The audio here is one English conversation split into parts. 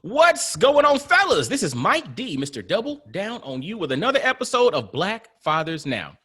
What's going on, fellas? This is Mike D, Mr. Double Down on You, with another episode of Black Fathers Now.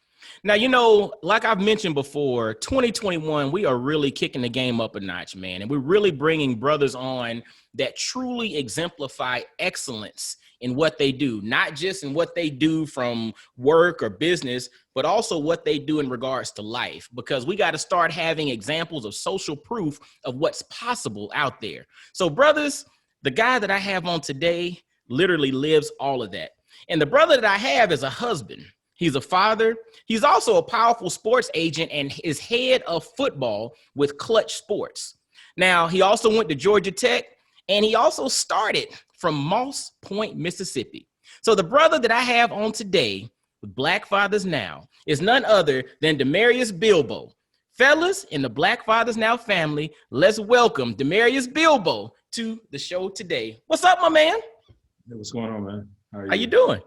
Now, like I've mentioned before, 2021, we are really kicking the game up a notch, man. And we're really bringing brothers on that truly exemplify excellence in what they do, not just in what they do from work or business, but also what they do in regards to life, because we got to start having examples of social proof of what's possible out there. So, brothers, the guy that I have on today literally lives all of that. And the brother that I have is a husband. He's a father. He's also a powerful sports agent and is head of football with Klutch Sports. Now, he also went to Georgia Tech, and he also started from Moss Point, Mississippi. So the brother that I have on today with Black Fathers Now is none other than Damarius Bilbo. Fellas in the Black Fathers Now family, let's welcome Damarius Bilbo to the show today. What's up, my man? Hey, what's going on, man? How you doing?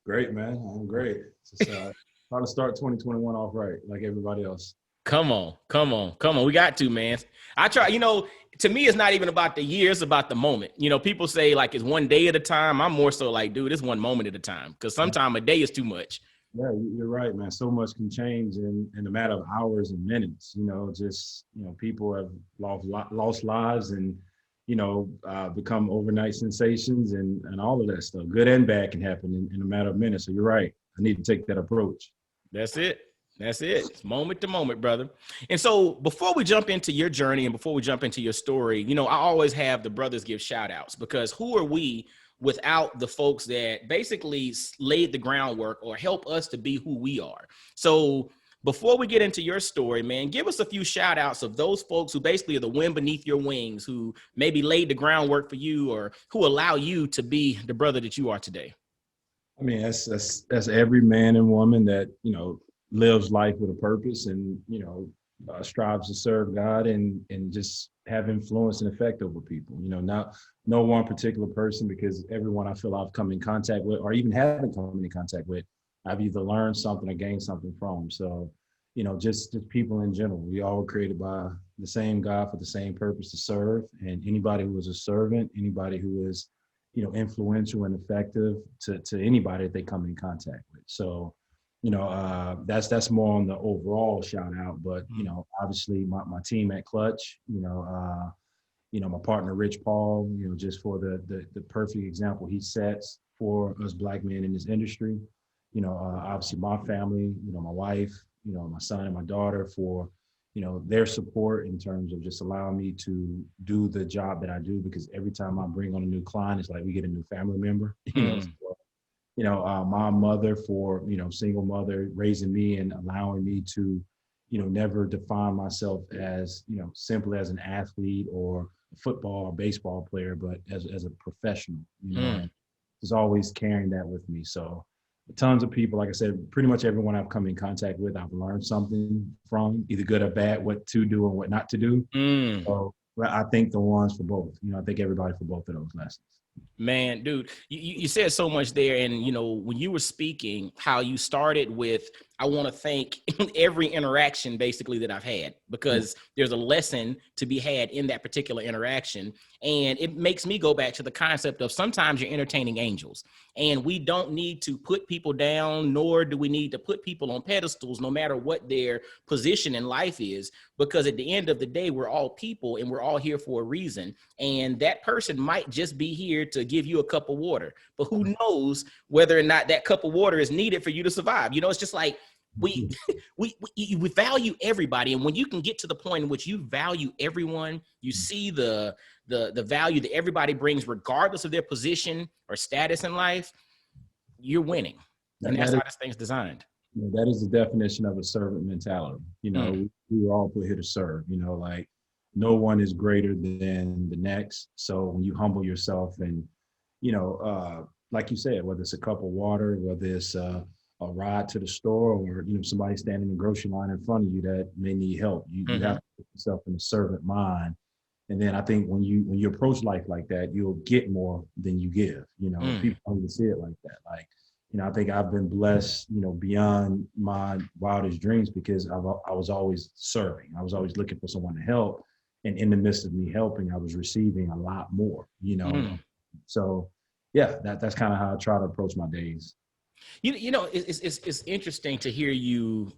Great, man. I'm great. Just trying to start 2021 off right, like everybody else. Come on. We got to, man. I try, to me, it's not even about the year. It's about the moment. People say like it's one day at a time. I'm more so like, dude, it's one moment at a time, because sometimes a day is too much. Yeah, you're right, man. So much can change in a matter of hours and minutes. People have lost lives and, become overnight sensations and all of that stuff. Good and bad can happen in a matter of minutes. So you're right. I need to take that approach. That's it. It's moment to moment, brother. And so before we jump into your journey and before we jump into your story, I always have the brothers give shout outs, because who are we without the folks that basically laid the groundwork or help us to be who we are? So before we get into your story, man, give us a few shout outs of those folks who basically are the wind beneath your wings, who maybe laid the groundwork for you or who allow you to be the brother that you are today. I mean, that's every man and woman that, lives life with a purpose and, strives to serve God and just have influence and effect over people. Not no one particular person, because everyone I feel I've come in contact with or even haven't come in contact with, I've either learned something or gained something from. So, just people in general. We all were created by the same God for the same purpose, to serve. And anybody who is a servant, anybody who is, influential and effective to anybody that they come in contact with. So, that's more on the overall shout out. But, obviously my team at Klutch, my partner, Rich Paul, just for the perfect example he sets for us Black men in this industry. Obviously my family, my wife, my son and my daughter, for, their support in terms of just allowing me to do the job that I do, because every time I bring on a new client, it's like we get a new family member. My mother, for, single mother, raising me and allowing me to, never define myself as, simply as an athlete or a football or baseball player, but as a professional, is always carrying that with me. So tons of people, like I said, pretty much everyone I've come in contact with, I've learned something from, either good or bad, what to do and what not to do. So I think the ones for both, I think everybody for both of those lessons. Man, dude, you said so much there. And, when you were speaking, how you started with, I want to thank every interaction basically that I've had, because there's a lesson to be had in that particular interaction. And it makes me go back to the concept of sometimes you're entertaining angels, and we don't need to put people down, nor do we need to put people on pedestals, no matter what their position in life is, because at the end of the day, we're all people and we're all here for a reason. And that person might just be here to give you a cup of water, but who knows whether or not that cup of water is needed for you to survive. It's just like we value everybody. And when you can get to the point in which you value everyone, you see the value that everybody brings, regardless of their position or status in life, you're winning. And that's how this thing's designed. That is the definition of a servant mentality. We were all put here to serve, like no one is greater than the next. So when you humble yourself and, like you said, whether it's a cup of water, whether it's a ride to the store, or, somebody standing in the grocery line in front of you that may need help, you have to put yourself in a servant mind. And then I think when you approach life like that, you'll get more than you give. People don't even see it like that. Like, I think I've been blessed, beyond my wildest dreams, because I was always serving. I was always looking for someone to help. And in the midst of me helping, I was receiving a lot more, So yeah, that's kind of how I try to approach my days. It's interesting to hear you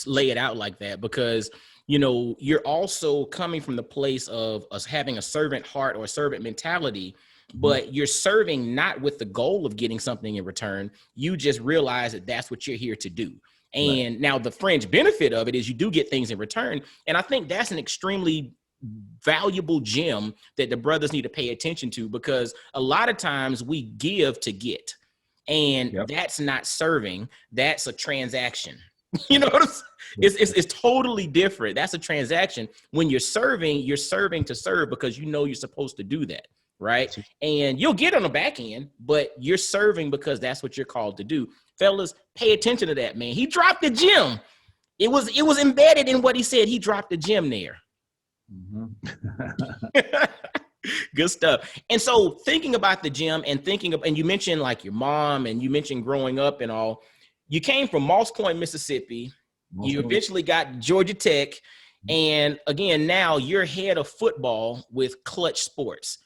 lay it out like that, because you're also coming from the place of us having a servant heart or a servant mentality, but you're serving not with the goal of getting something in return. You just realize that that's what you're here to do. And Right. now the fringe benefit of it is you do get things in return. And I think that's an extremely valuable gem that the brothers need to pay attention to, because a lot of times we give to get, and Yep. that's not serving. That's a transaction. You know what I'm saying? It's totally different. That's a transaction. When you're serving to serve because you're supposed to do that, right? And you'll get on the back end, but you're serving because that's what you're called to do. Fellas, pay attention to that, man. He dropped the gem. It was embedded in what he said. He dropped the gem there. Good stuff. And so thinking about the gym and and you mentioned like your mom and you mentioned growing up and all, you came from Moss Point, Mississippi. You eventually got Georgia Tech. And again, now you're head of football with Klutch Sports.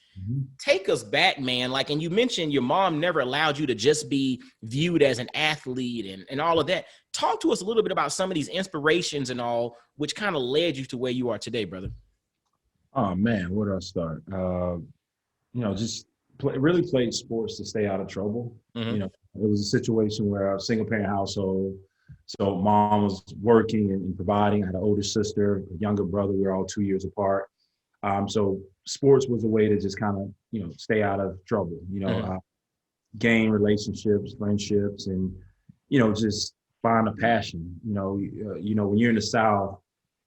Take us back, man. Like, and you mentioned your mom never allowed you to just be viewed as an athlete and all of that. Talk to us a little bit about some of these inspirations and all, which kind of led you to where you are today, brother. Oh man, where do I start? Just really played sports to stay out of trouble. It was a situation where I was a single parent household. So mom was working and providing. I had an older sister, a younger brother. We were all 2 years apart. So sports was a way to just kind of, stay out of trouble, gain relationships, friendships, and, just find a passion. When you're in the South,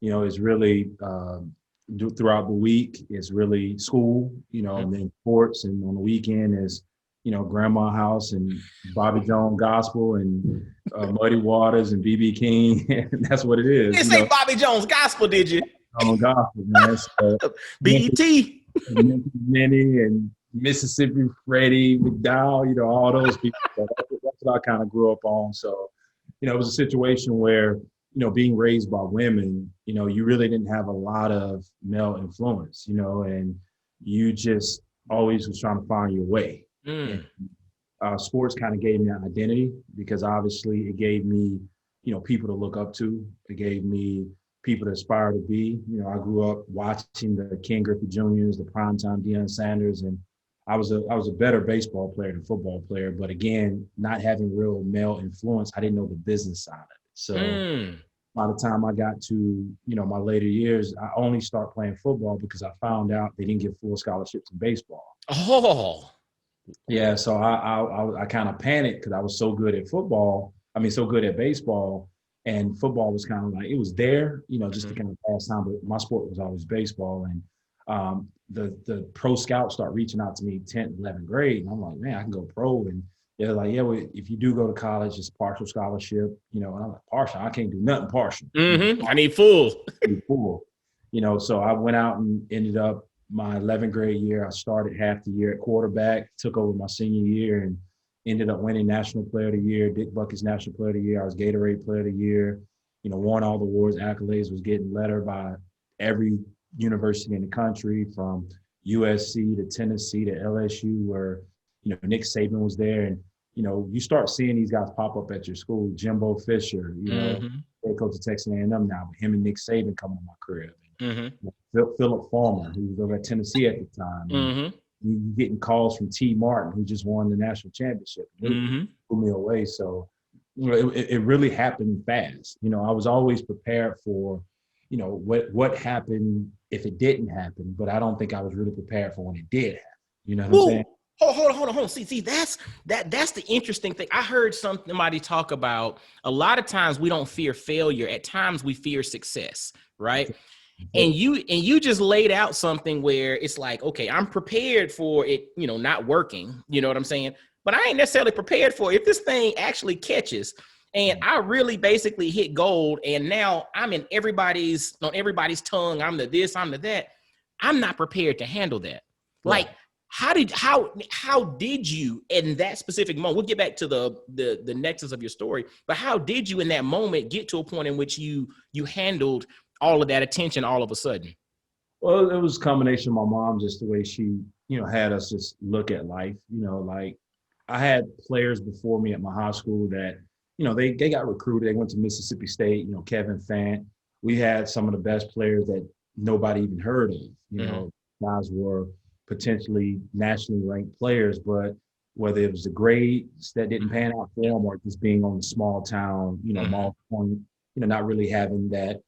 it's really, throughout the week is really school, and then sports, and on the weekend is, grandma house and Bobby Jones gospel and Muddy Waters and BB King. And that's what it is. You didn't say Bobby Jones gospel, did you? Gospel, man. So, BET. Minnie and Mississippi Freddie McDowell, all those people. So that's what I kind of grew up on. So, it was a situation where, being raised by women, you really didn't have a lot of male influence, and you just always was trying to find your way. And, sports kind of gave me that identity, because obviously it gave me, people to look up to. It gave me people to aspire to be. I grew up watching the Ken Griffey Juniors, the primetime Deion Sanders, and I was a better baseball player than football player. But again, not having real male influence, I didn't know the business side of it. So by the time I got to, my later years, I only started playing football because I found out they didn't give full scholarships in baseball. Oh. Yeah, so I kind of panicked because I was so good at football. I mean, so good at baseball, and football was kind of like, it was there, just to kind of pass time. But my sport was always baseball, and the pro scouts start reaching out to me 10th, 11th grade, and I'm like, man, I can go pro. And they're like, yeah, well, if you do go to college, it's partial scholarship, and I'm like, partial? I can't do nothing partial. I need full. So I went out and ended up my 11th grade year. I started half the year at quarterback, took over my senior year, and ended up winning National Player of the Year, Dick Bucky's National Player of the Year. I was Gatorade Player of the Year, won all the awards, accolades, was getting lettered by every university in the country, from USC to Tennessee to LSU, where, Nick Saban was there. And, you start seeing these guys pop up at your school. Jimbo Fisher, head coach of Texas A&M now, with him and Nick Saban coming to my crib. Philip Farmer, who was over at Tennessee at the time. You getting calls from T. Martin, who just won the national championship. It blew me away. So, it really happened fast. I was always prepared for, what happened if it didn't happen, but I don't think I was really prepared for when it did happen. You know what I'm saying? Hold on. See, that's the interesting thing. I heard somebody talk about, a lot of times we don't fear failure. At times we fear success, right? And you just laid out something where it's like, okay, I'm prepared for it, not working, you know what I'm saying? But I ain't necessarily prepared for it if this thing actually catches. And I really basically hit gold, and now I'm on everybody's tongue. I'm the this, I'm the that. I'm not prepared to handle that. Right. Like, how did you in that specific moment? We'll get back to the nexus of your story, but how did you in that moment get to a point in which you handled all of that attention all of a sudden? Well, it was a combination of my mom, just the way she had us just look at life. Like I had players before me at my high school that, they got recruited. They went to Mississippi State, Kevin Fant. We had some of the best players that nobody even heard of. Guys were potentially nationally ranked players, but whether it was the grades that didn't pan out for them or just being on the small town, mall point, not really having that,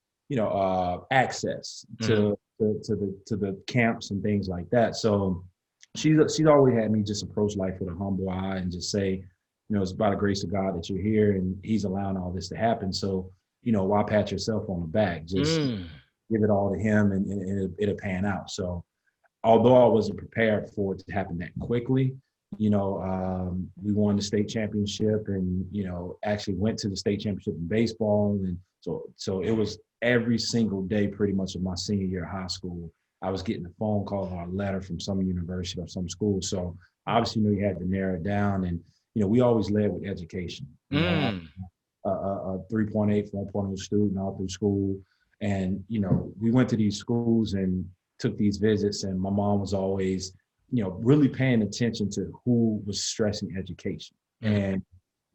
access to the camps and things like that. So she's always had me just approach life with a humble eye and just say, it's by the grace of God that you're here and he's allowing all this to happen. So, why pat yourself on the back? Just give it all to him and it'll pan out. So although I wasn't prepared for it to happen that quickly, we won the state championship and, actually went to the state championship in baseball. And so it was every single day pretty much of my senior year of high school. I was getting a phone call or a letter from some university or some school. So obviously, you had to narrow it down. And, we always led with education. A 3.8, 4.0 student all through school. And, we went to these schools and took these visits. And my mom was always, really paying attention to who was stressing education. And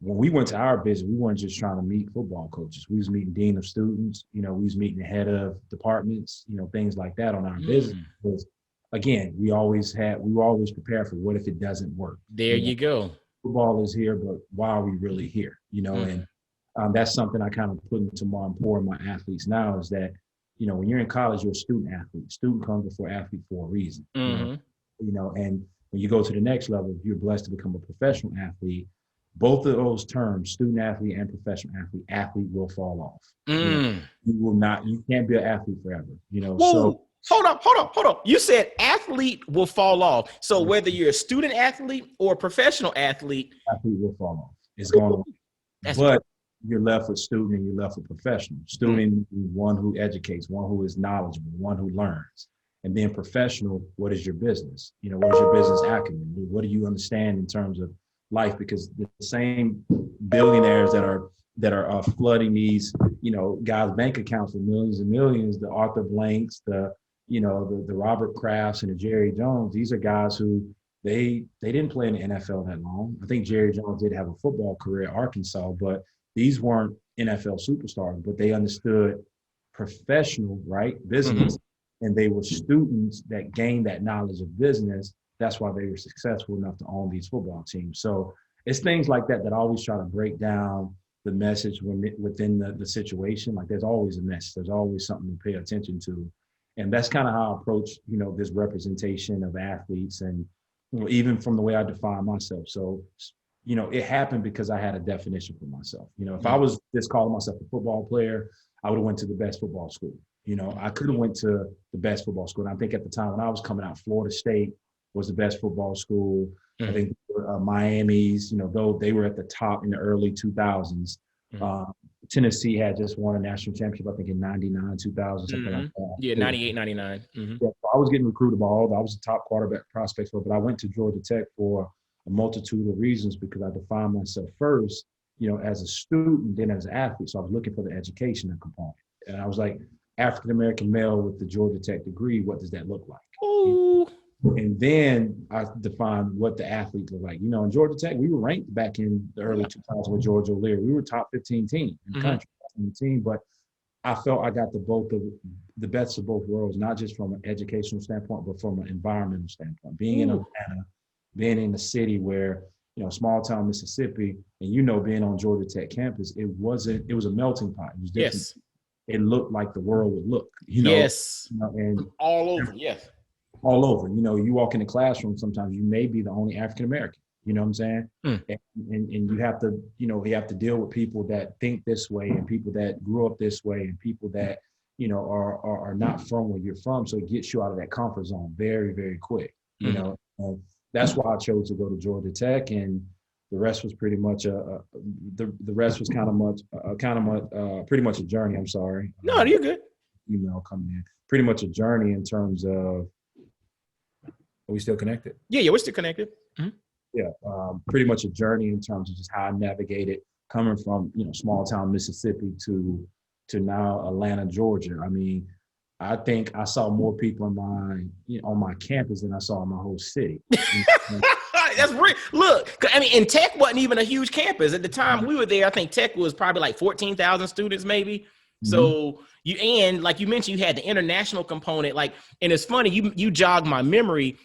when we went to our visit, we weren't just trying to meet football coaches. We was meeting dean of students, we was meeting the head of departments, things like that on our visit. Because again, we were always prepared for what if it doesn't work. There you go. Football is here, but why are we really here? And that's something I kind of put into more and more of my athletes now is that, when you're in college, you're a student athlete. Student comes before athlete for a reason. And when you go to the next level, if you're blessed to become a professional athlete, both of those terms, student athlete and professional athlete will fall off. You can't be an athlete forever, Whoa. So hold up. You said athlete will fall off. So whether you're a student athlete or a professional athlete will fall off. It's going on. But you're left with student and you're left with professional. Student is one who educates, one who is knowledgeable, one who learns. And then professional, what is your business? What is your business acumen? What do you understand in terms of life? Because the same billionaires that are flooding these, guys' bank accounts with millions and millions, the Arthur Blanks, the Robert Krafts and the Jerry Jones, these are guys who they didn't play in the NFL that long. I think Jerry Jones did have a football career at Arkansas, but these weren't NFL superstars, but they understood professional, right, business. And they were students that gained that knowledge of business. That's why they were successful enough to own these football teams. So it's things like that I always try to break down the message within the situation. Like there's always a message. There's always something to pay attention to. And that's kind of how I approach, this representation of athletes and, even from the way I define myself. So, it happened because I had a definition for myself. If I was just calling myself a football player, I would have went to the best football school. I could have went to the best football school. And I think at the time when I was coming out, Florida State was the best football school. I think Miami's, though they were at the top in the early 2000s. Tennessee had just won a national championship, I think in 99, 2000, something like that. Yeah, 98, 99. Yeah, so I was getting recruited by all. I was the top quarterback prospect for, but I went to Georgia Tech for a multitude of reasons because I defined myself first, as a student, then as an athlete. So I was looking for the education component. And I was like, African-American male with the Georgia Tech degree, what does that look like? Ooh. And then I defined what the athlete looked like. In Georgia Tech, we were ranked back in the early 2000s with George O'Leary. We were top 15 team in the country, but I felt I got the best of both worlds, not just from an educational standpoint, but from an environmental standpoint. Being in Atlanta, being in a city where, small town Mississippi, and being on Georgia Tech campus, it was a melting pot. It was different. Yes. It looked like the world would look, Yes. And all over, yes. All over. You walk in the classroom, sometimes you may be the only African-American, you know what I'm saying? And you have to, you have to deal with people that think this way and people that grew up this way and people that, are not from where you're from. So it gets you out of that comfort zone very, very quick, and that's why I chose to go to Georgia Tech. And the rest was pretty much the rest was pretty much a journey. I'm sorry. No, you're good. Coming in pretty much a journey in terms of, are we still connected? Yeah, we're still connected. Yeah, pretty much a journey in terms of just how I navigated coming from, small town Mississippi to now Atlanta, Georgia. I mean, I think I saw more people on my campus than I saw in my whole city. That's real. Look, I mean, and Tech wasn't even a huge campus at the time we were there. I think Tech was probably like 14,000 students, maybe. Mhm. So and like you mentioned, you had the international component. Like, and it's funny, you jogged my memory.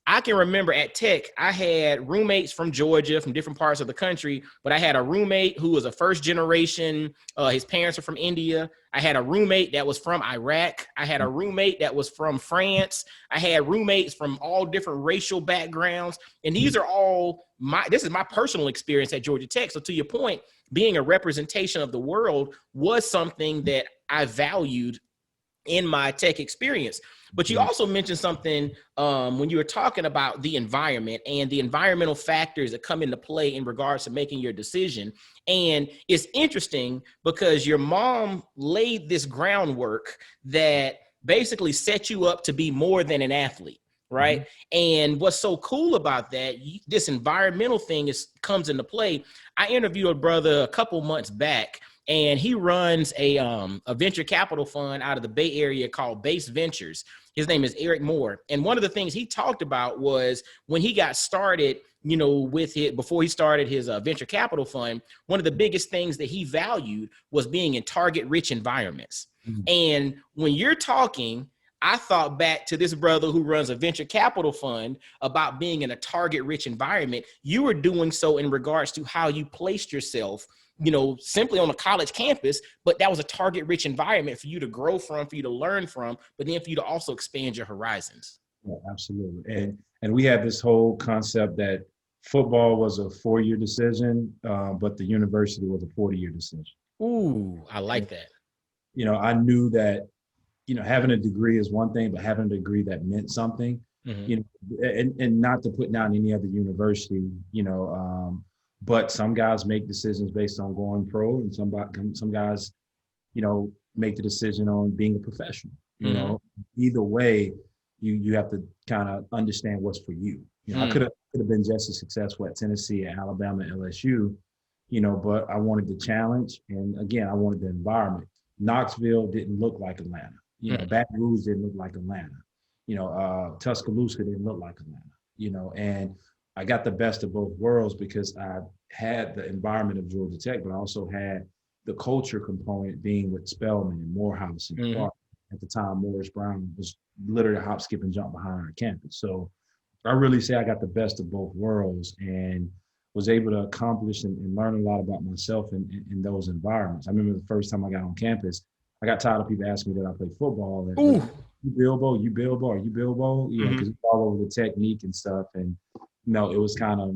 I can remember at Tech, I had roommates from Georgia, from different parts of the country, but I had a roommate who was a first generation. His parents are from India. I had a roommate that was from Iraq. I had a roommate that was from France. I had roommates from all different racial backgrounds. And these are all this is my personal experience at Georgia Tech. So to your point, being a representation of the world was something that I valued in my tech experience. But you also mentioned something when you were talking about the environment and the environmental factors that come into play in regards to making your decision. And it's interesting because your mom laid this groundwork that basically set you up to be more than an athlete. Right. And what's so cool about that, this environmental thing comes into play. I interviewed a brother a couple months back, and he runs a venture capital fund out of the Bay Area called Base Ventures. His name is Eric Moore. And one of the things he talked about was when he got started, with it, before he started his venture capital fund, one of the biggest things that he valued was being in target-rich environments. And when you're talking, I thought back to this brother who runs a venture capital fund about being in a target-rich environment. You were doing so in regards to how you placed yourself, simply on a college campus, but that was a target-rich environment for you to grow from, for you to learn from, but then for you to also expand your horizons. Yeah, absolutely. And we have this whole concept that football was a 4-year decision, but the university was a 40-year decision. Ooh, I like that. I knew that having a degree is one thing, but having a degree that meant something, and not to put down any other university, but some guys make decisions based on going pro, and some guys, make the decision on being a professional. Either way, you have to kind of understand what's for you. I could have been just as successful at Tennessee, at Alabama, LSU, but I wanted the challenge, and again, I wanted the environment. Knoxville didn't look like Atlanta. Baton Rouge didn't look like Atlanta. Tuscaloosa didn't look like Atlanta. And I got the best of both worlds because I had the environment of Georgia Tech, but I also had the culture component being with Spelman and Morehouse and Clark. At the time, Morris Brown was literally a hop, skip, and jump behind our campus. So I really say I got the best of both worlds and was able to accomplish and learn a lot about myself in those environments. I remember the first time I got on campus, I got tired of people asking me that I played football. And, you Bilbo, are you Bilbo? Because it's all over the technique and stuff. And, it was kind of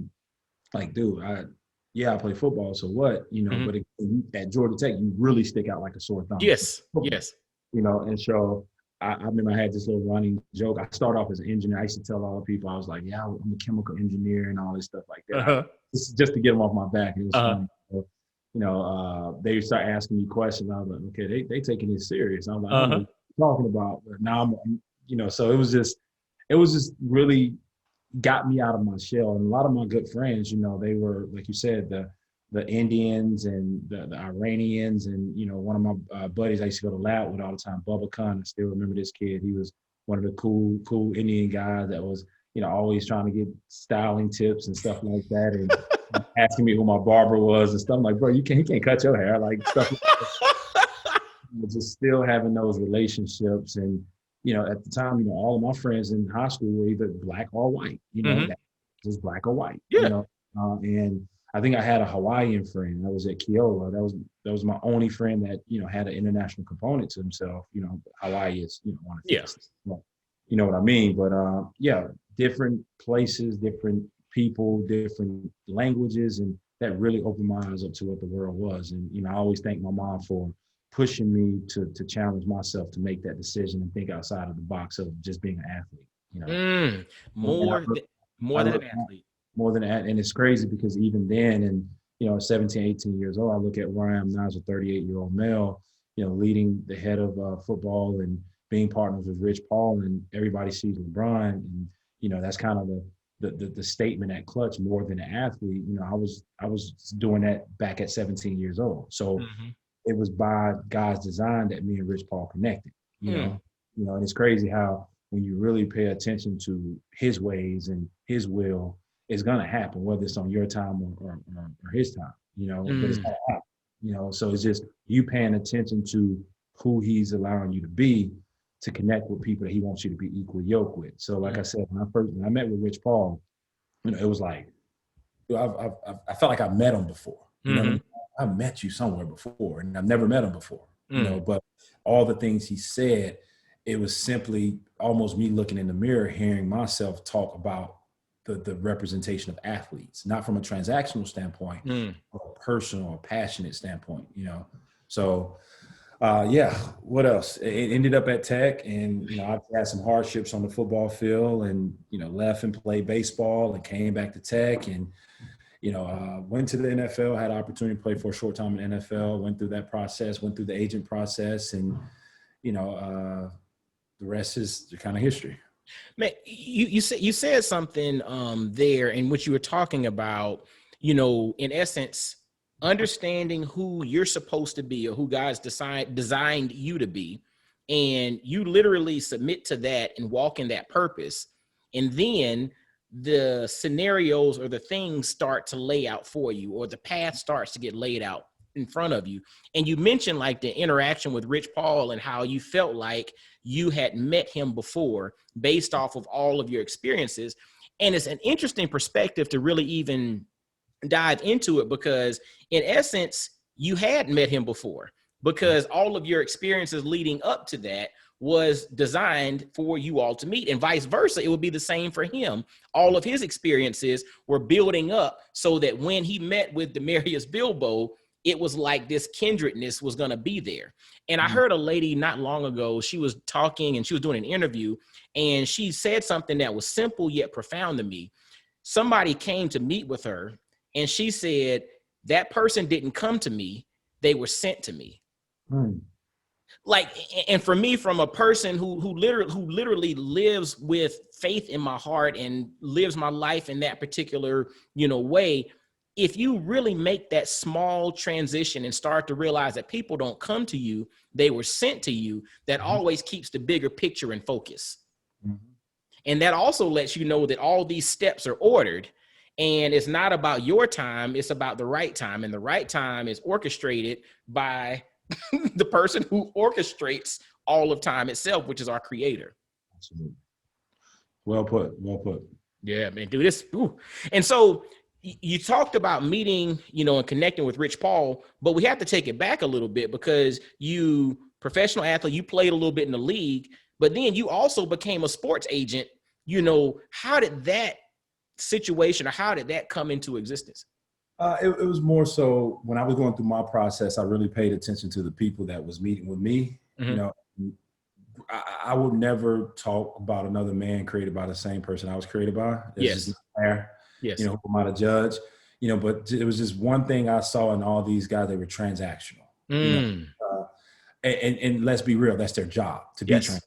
like, dude, I play football. So what? But at Georgia Tech, you really stick out like a sore thumb. Yes. And so I remember I had this little running joke. I started off as an engineer. I used to tell all the people, I was like, yeah, I'm a chemical engineer and all this stuff like that. Just to get them off my back. It was funny. So, they start asking me questions. I was like, okay, they taking this serious. I'm like, I don't know what you're talking about. But now I'm so it was just really got me out of my shell. And a lot of my good friends, they were, like you said, the Indians and the Iranians. And, one of my buddies I used to go to lab with all the time, Bubba Khan. I still remember this kid. He was one of the cool Indian guys that was, always trying to get styling tips and stuff like that. And asking me who my barber was and stuff. I'm like, bro, he can't cut your hair. Like stuff like that. Just still having those relationships. And, at the time, all of my friends in high school were either black or white, just black or white, and I think I had a Hawaiian friend. I was at Keola. That was my only friend that, had an international component to himself. Hawaii is, one of the places. You know what I mean? But different places, different people, different languages, and that really opened my eyes up to what the world was. And, I always thank my mom for pushing me to challenge myself to make that decision and think outside of the box of just being an athlete, more than an athlete. More than that. And it's crazy because even then, and, 17, 18 years old, I look at where I am now as a 38-year-old male, leading the head of football and being partners with Rich Paul, and everybody sees LeBron. And, that's kind of the statement at Klutch, more than an athlete. I was doing that back at 17 years old. So it was by God's design that me and Rich Paul connected, You know, and it's crazy how when you really pay attention to his ways and his will, it's gonna happen, whether it's on your time or his time, you know, but it's Mm, gonna happen, you know. So it's just you paying attention to who he's allowing you to be to connect with people that he wants you to be equal yoke with. So like I mm, said, when I met with Rich Paul, you know, it was like I felt like I met him before. You know what I mm-hmm, mean? I've met you somewhere before, and I've never met him before. You mm, know, but all the things he said, it was simply almost me looking in the mirror, hearing myself talk about the representation of athletes, not from a transactional standpoint, mm. but a personal or passionate standpoint. You know, so yeah. What else? It ended up at Tech, and you know, I've had some hardships on the football field, and you know, left and played baseball, and came back to Tech, and you know, went to the NFL, had an opportunity to play for a short time in the NFL, went through that process, went through the agent process, and you know, the rest is kind of history. Man, you said something there in which you were talking about, in essence, understanding who you're supposed to be or who God's designed you to be, and you literally submit to that and walk in that purpose, and then the scenarios or the things start to lay out for you, or the path starts to get laid out in front of you. And you mentioned like the interaction with Rich Paul and how you felt like you had met him before based off of all of your experiences. And it's an interesting perspective to really even dive into it, because in essence, you had met him before, because all of your experiences leading up to that was designed for you all to meet, and vice versa. It would be the same for him. All of his experiences were building up so that when he met with Damarius Bilbo, it was like this kindredness was going to be there. And I heard a lady not long ago, she was talking and she was doing an interview, and she said something that was simple yet profound to me. Somebody came to meet with her, and she said, that person didn't come to me, they were sent to me. Mm. Like, and for me, from a person who literally lives with faith in my heart and lives my life in that particular, way, if you really make that small transition and start to realize that people don't come to you, they were sent to you, that always keeps the bigger picture in focus. Mhm. And that also lets you know that all these steps are ordered, and it's not about your time, it's about the right time. And the right time is orchestrated by the person who orchestrates all of time itself, which is our creator. Absolutely. Well put. Well put. Yeah, man, dude, this. Ooh. And so you talked about meeting, and connecting with Rich Paul, but we have to take it back a little bit, because you professional athlete, you played a little bit in the league, but then you also became a sports agent. How did that situation, or how did that come into existence? It was more so when I was going through my process, I really paid attention to the people that was meeting with me. You Mm-hmm. know, I would never talk about another man created by the same person I was created by. It's just Yes. not fair. You Yes. know, who am I to judge? You know, but it was just one thing I saw in all these guys, they were transactional. You know, Mm. uh, and let's be real, that's their job to be Yes.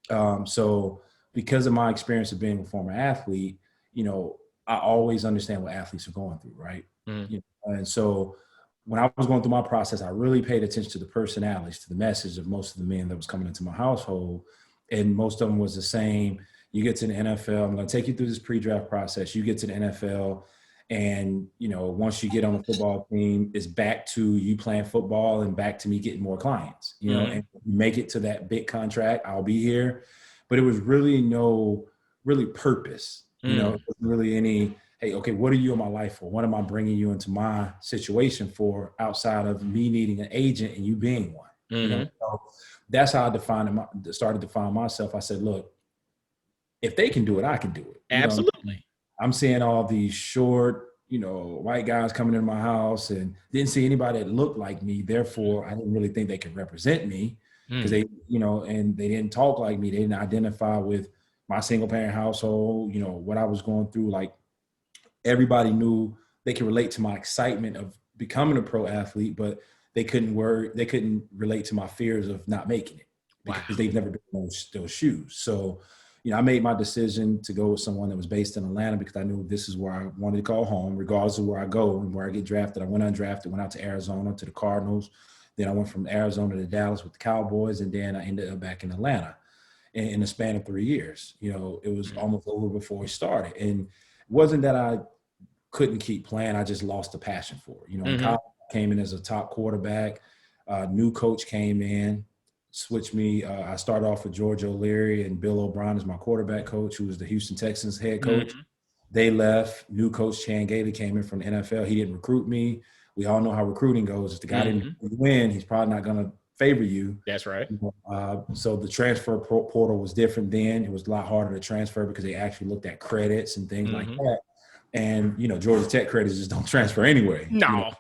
trans. So because of my experience of being a former athlete, you know, I always understand what athletes are going through, right? Mm. You know, and so when I was going through my process, I really paid attention to the personalities, to the message of most of the men that was coming into my household. And most of them was the same. You get to the NFL, I'm going to take you through this pre-draft process. You get to the NFL, and, you know, once you get on the football team, it's back to you playing football and back to me getting more clients, you know, Mm. and make it to that big contract. I'll be here. But it was really no really purpose, you know, Mm. it wasn't really any, hey, okay, what are you in my life for? What am I bringing you into my situation for, outside of me needing an agent and you being one? You know, Mm-hmm. so that's how I started to define myself. I said, look, if they can do it, I can do it. You know, Absolutely. I'm seeing all these short, you know, white guys coming into my house and didn't see anybody that looked like me. Therefore, I didn't really think they could represent me, because Mm. they, you know, and they didn't talk like me. They didn't identify with my single parent household, you know, what I was going through. Like, everybody knew they could relate to my excitement of becoming a pro athlete, but they couldn't relate to my fears of not making it, Wow. because they've never been in those shoes. So, you know, I made my decision to go with someone that was based in Atlanta, because I knew this is where I wanted to call home, regardless of where I go and where I get drafted. I went undrafted, went out to Arizona to the Cardinals. Then I went from Arizona to Dallas with the Cowboys, and then I ended up back in Atlanta. in the span of 3 years. You know, it was almost over before we started. And it wasn't that I couldn't keep playing. I just lost the passion for it. You know, in college, I came in as a top quarterback. New coach came in, switched me. I started off with George O'Leary and Bill O'Brien as my quarterback coach, who was the Houston Texans head coach. They left. New coach Chan Gailey came in from the NFL. He didn't recruit me. We all know how recruiting goes. If the guy didn't win, he's probably not going to favor you. That's right. So the transfer portal was different then. It was a lot harder to transfer because they actually looked at credits and things like that. And, you know, Georgia Tech credits just don't transfer anyway. No.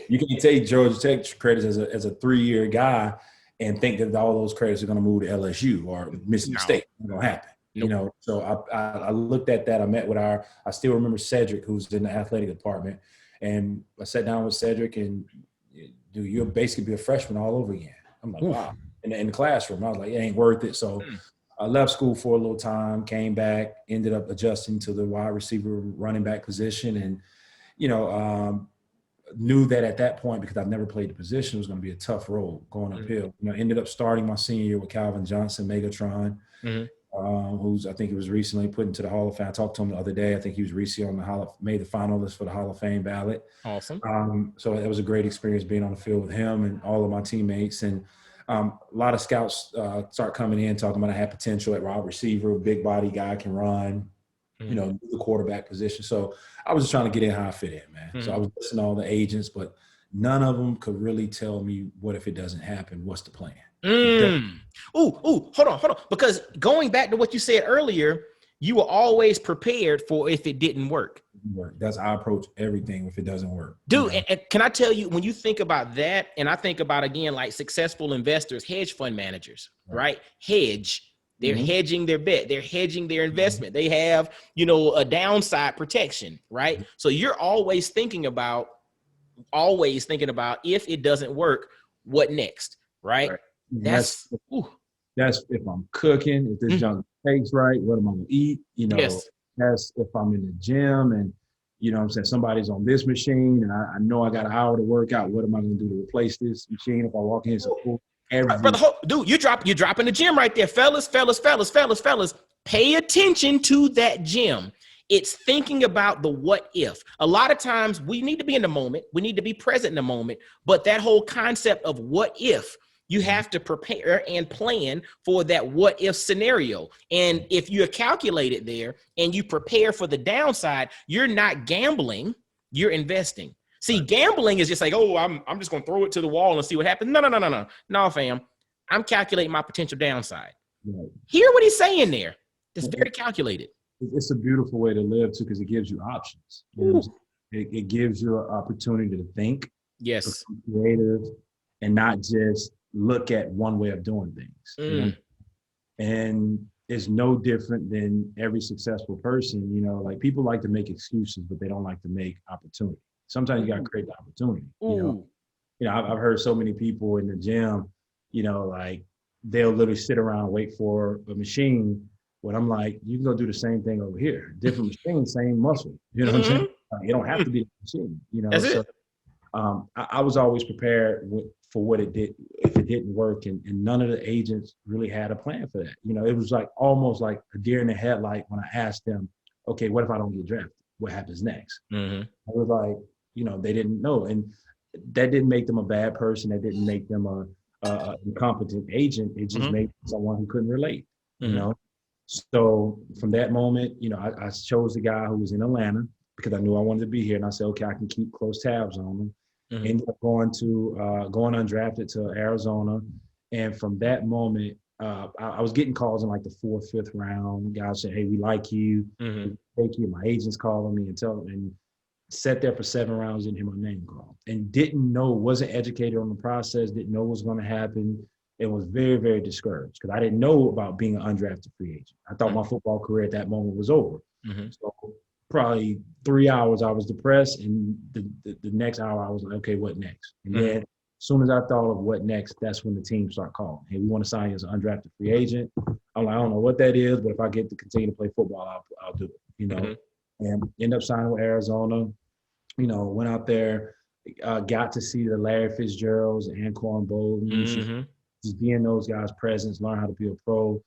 You can take Georgia Tech credits as a 3-year guy and think that all those credits are going to move to LSU or Mississippi State. It don't happen. Nope. You know, so I looked at that. I met with I still remember Cedric, who's in the athletic department. And I sat down with Cedric and, dude, you'll basically be a freshman all over again. I'm like, wow. In the classroom, I was like, it ain't worth it. So I left school for a little time, came back, ended up adjusting to the wide receiver running back position. And, you know, knew that at that point, because I've never played the position, it was going to be a tough road going uphill. You know, ended up starting my senior year with Calvin Johnson, Megatron, who's, I think he was recently put into the Hall of Fame. I talked to him the other day. I think he was recently made the finalist for the Hall of Fame ballot. Awesome. So it was a great experience being on the field with him and all of my teammates. And a lot of scouts start coming in talking about I had potential at wide receiver, big body guy, can run, you know, the quarterback position. So I was just trying to get in how I fit in, man. So I was listening to all the agents, but none of them could really tell me, what if it doesn't happen? What's the plan? Hold on. Because going back to what you said earlier, you were always prepared for if it didn't work. That's how I approach everything if it doesn't work. Dude, and can I tell you, when you think about that, and I think about, again, like successful investors, hedge fund managers, right? Hedge. They're hedging their bet. They're hedging their investment. They have, you know, a downside protection, right? So you're always thinking about if it doesn't work, what next, right? That's if I'm cooking, if this junk tastes right, what am I going to eat? You know, that's if I'm in the gym and, you know what I'm saying, somebody's on this machine and I know I got an hour to work out. What am I going to do to replace this machine if I walk in? Dude, you're dropping the gym right there. Fellas. Pay attention to that gym. It's thinking about the what if. A lot of times we need to be in the moment. We need to be present in the moment. But that whole concept of what if, you have to prepare and plan for that what if scenario. And if you're calculated there and you prepare for the downside, you're not gambling, you're investing. See, gambling is just like, oh, I'm just going to throw it to the wall and see what happens. No, fam. I'm calculating my potential downside. Right. Hear what he's saying there. It's very calculated. It's a beautiful way to live too, because it gives you options. You know, it gives you an opportunity to think, yes, creative, and not just look at one way of doing things. You know? And it's no different than every successful person. You know, like people like to make excuses, but they don't like to make opportunity. Sometimes you got to create the opportunity. You know, I've heard so many people in the gym, you know, like they'll literally sit around and wait for a machine. When I'm like, you can go do the same thing over here. Different machine, same muscle. You know what I'm saying? You don't have to be the machine. You know, so I was always prepared for what it did if it didn't work, and none of the agents really had a plan for that. You know, it was like almost like a deer in the headlight when I asked them, okay, what if I don't get drafted? What happens next? I was like, you know, they didn't know, and that didn't make them a bad person. That didn't make them a incompetent agent. It just made someone who couldn't relate. You know. So from that moment, you know, I chose the guy who was in Atlanta because I knew I wanted to be here. And I said, okay, I can keep close tabs on him. Ended up going undrafted to Arizona. And from that moment, I was getting calls in like the 4th, 5th round. Guys said, hey, we like you. We take you. My agents calling me and telling me. And sat there for 7 rounds, didn't hear my name called. And didn't know, wasn't educated on the process, didn't know what was going to happen. It was very, very discouraged because I didn't know about being an undrafted free agent. I thought my football career at that moment was over. So probably 3 hours I was depressed, and the next hour I was like, okay, what next? And then as soon as I thought of what next, that's when the team started calling. Hey, we want to sign you as an undrafted free agent. I'm like, I don't know what that is, but if I get to continue to play football, I'll do it, you know. And end up signing with Arizona. You know, went out there, got to see the Larry Fitzgeralds, Anquan Bolden, just be in those guys' presence, learn how to be a pro.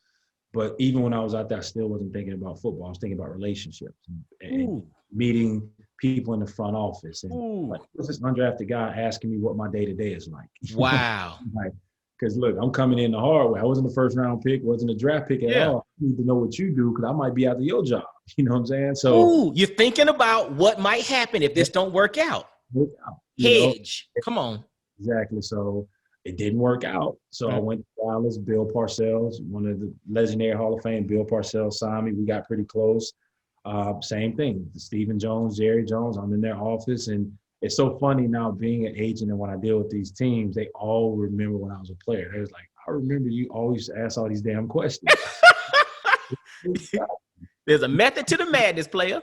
But even when I was out there, I still wasn't thinking about football. I was thinking about relationships and meeting people in the front office. And like, what's this undrafted guy asking me what my day-to-day is like? Wow. Like, because look, I'm coming in the hard way. I wasn't the first round pick, wasn't a draft pick at all. I need to know what you do because I might be out of your job. You know what I'm saying? So you're thinking about what might happen if this don't work out. Hedge. Come on. Exactly. So it didn't work out. So I went to Dallas. Bill Parcells, one of the legendary Hall of Fame, Bill Parcells signed me. We got pretty close. Same thing. Stephen Jones, Jerry Jones, I'm in their office. And it's so funny now being an agent, and when I deal with these teams, they all remember when I was a player. They was like, I remember you always ask all these damn questions. There's a method to the madness, player.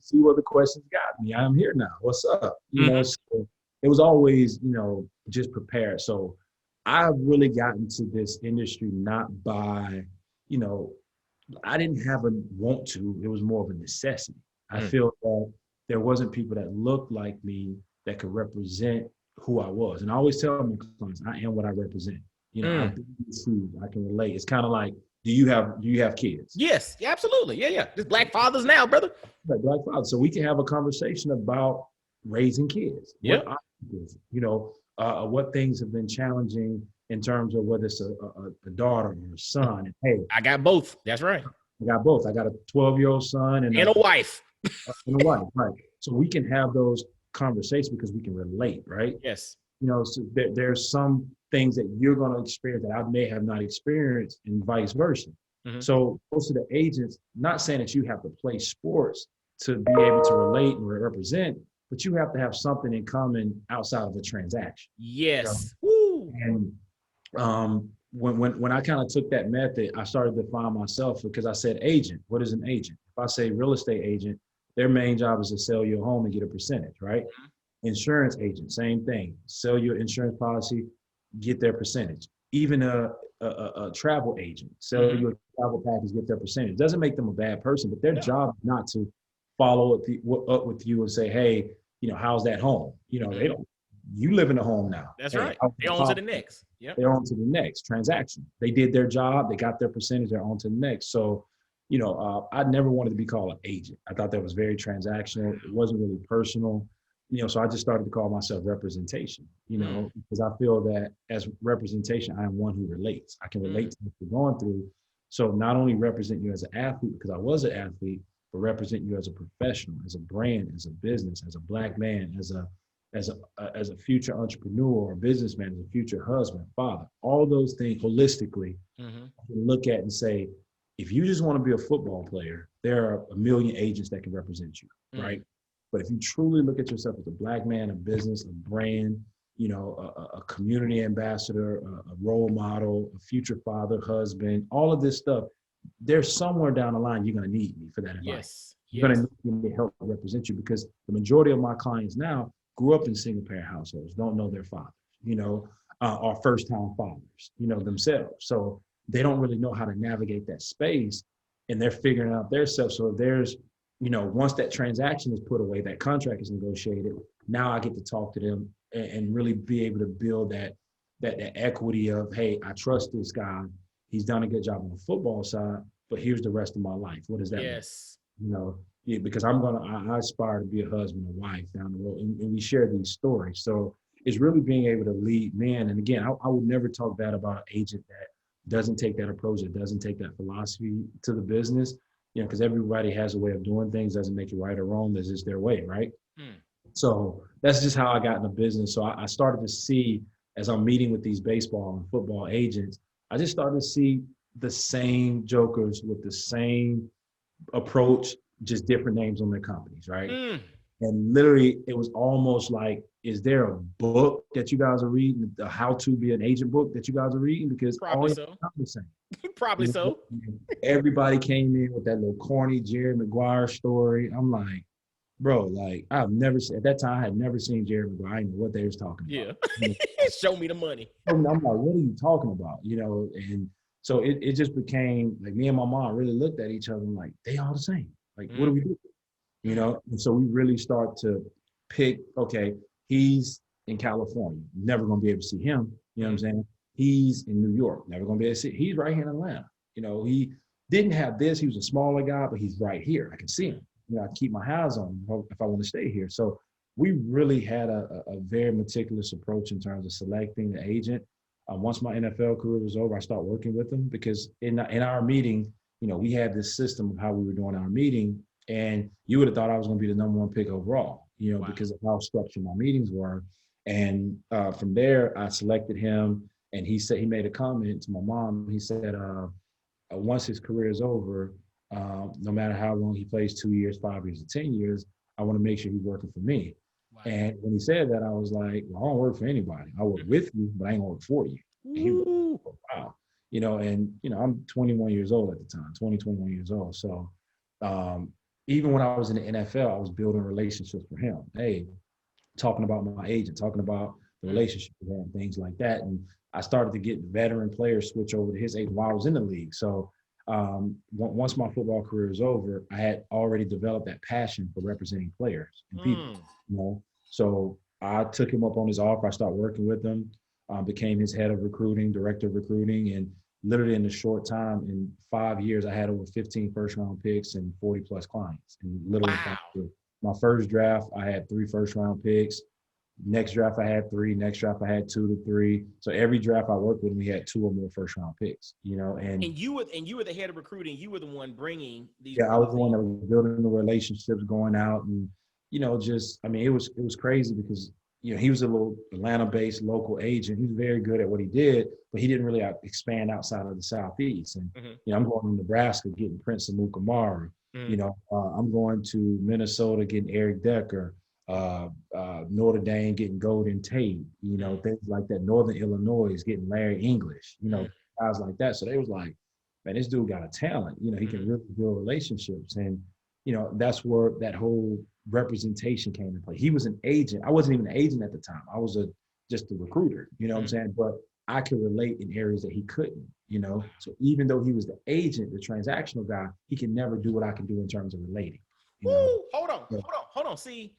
See what the questions got me. I'm here now. What's up? You know, so it was always, just prepared. So I've really gotten to this industry not by, I didn't have a want to. It was more of a necessity. I feel that there wasn't people that looked like me that could represent who I was. And I always tell my clients, I am what I represent. I've been in these shoes. I can relate. It's kind of like, do you have kids? Yes, absolutely. Yeah. There's black fathers now, brother. Right, black fathers. So we can have a conversation about raising kids. Yeah. What things have been challenging in terms of whether it's a daughter or a son. And, hey, I got both. That's right. I got both. I got a 12-year-old son and a wife. And a wife, right. So we can have those conversations because we can relate, right? Yes. So there's some things that you're going to experience that I may have not experienced and vice versa. So most of the agents, not saying that you have to play sports to be able to relate and represent, but you have to have something in common outside of a transaction. Yes. And when I kind of took that method, I started to define myself because I said agent. What is an agent? If I say real estate agent, their main job is to sell your home and get a percentage, right? Insurance agent, same thing. Sell your insurance policy, get their percentage. Even a travel agent, sell your travel package, get their percentage. Doesn't make them a bad person, but their job is not to follow up with you and say, hey, how's that home? They don't. You live in a home now. That's right. They're on to the next. Yeah. They're on to the next transaction. They did their job. They got their percentage. They're on to the next. So, I never wanted to be called an agent. I thought that was very transactional. It wasn't really personal. So I just started to call myself representation, because I feel that as representation, I am one who relates. I can relate to what you're going through. So not only represent you as an athlete, because I was an athlete, but represent you as a professional, as a brand, as a business, as a black man, as a future entrepreneur or businessman, as a future husband, father, all those things holistically, I can look at and say, if you just want to be a football player, there are a million agents that can represent you, right? But if you truly look at yourself as a black man, a business, a brand, a community ambassador, a role model, a future father, husband, all of this stuff, there's somewhere down the line you're going to need me for that advice. You're going to need me to help represent you because the majority of my clients now grew up in single parent households, don't know their fathers, are first time fathers, themselves. So they don't really know how to navigate that space and they're figuring out their self. So if there's, once that transaction is put away, that contract is negotiated, now I get to talk to them and really be able to build that equity of, hey, I trust this guy. He's done a good job on the football side, but here's the rest of my life. What does that mean? Because I aspire to be a husband and wife down the road, and we share these stories. So it's really being able to lead men. And again, I would never talk bad about an agent that doesn't take that approach, that doesn't take that philosophy to the business, because everybody has a way of doing things, doesn't make it right or wrong. That's just their way, right? So that's just how I got in the business. So I started to see, as I'm meeting with these baseball and football agents, I just started to see the same jokers with the same approach, just different names on their companies, right? And literally, it was almost like, is there a book that you guys are reading, the How to Be an Agent book that you guys are reading? Because probably so. The same. Probably so. Everybody came in with that little corny Jerry Maguire story. I'm like, bro, like I've never at that time I had never seen Jerry Maguire. I didn't know what they was talking about. Yeah. Show me the money. I'm like, what are you talking about? And so it just became like me and my mom really looked at each other and like, they all the same. Like, what do we do? And so we really start to pick, okay, he's in California, never gonna be able to see him. You know what I'm saying? He's in New York, never going to be able to see. He's right here in Atlanta. He didn't have this. He was a smaller guy, but he's right here. I can see him. I keep my eyes on him if I want to stay here. So we really had a very meticulous approach in terms of selecting the agent. Once my NFL career was over, I started working with them because in our meeting, we had this system of how we were doing our meeting, and you would have thought I was going to be the number one pick overall, wow, because of how structured my meetings were. And from there, I selected him, and he made a comment to my mom. He said, once his career is over, no matter how long he plays, 2 years, 5 years, or 10 years, I want to make sure he's working for me. Wow. And when he said that, I was like, well, I don't work for anybody. I work with you, but I ain't gonna work for you. And he was like, wow. I'm 21 years old at the time, 21 years old. So even when I was in the NFL, I was building relationships for him. Hey, talking about my agent, talking about the relationship with him, things like that. And I started to get veteran players switch over to his agent while I was in the league. So once my football career was over, I had already developed that passion for representing players and people, So I took him up on his offer. I started working with him, became his head of recruiting, director of recruiting. And literally in a short time, in 5 years, I had over 15 first-round picks and 40 plus clients. And literally my first draft, I had 3 first-round picks. Next draft, I had 3. Next draft, I had 2 to 3. So every draft I worked with, we had 2 or more first-round picks. And you were the head of recruiting. You were the one bringing these. Yeah, I was the one that was building the relationships, going out, and it was crazy because he was a little Atlanta-based local agent. He was very good at what he did, but he didn't really expand outside of the Southeast. And I'm going to Nebraska getting Prince Amukamara. I'm going to Minnesota getting Eric Decker. Notre Dame getting Golden Tate, things like that. Northern Illinois is getting Larry English, guys like that. So they was like, man, this dude got a talent. He can really build relationships. And, that's where that whole representation came into play. He was an agent. I wasn't even an agent at the time. I was just a recruiter, what I'm saying? But I could relate in areas that he couldn't, So even though he was the agent, the transactional guy, he can never do what I can do in terms of relating. Hold on. See,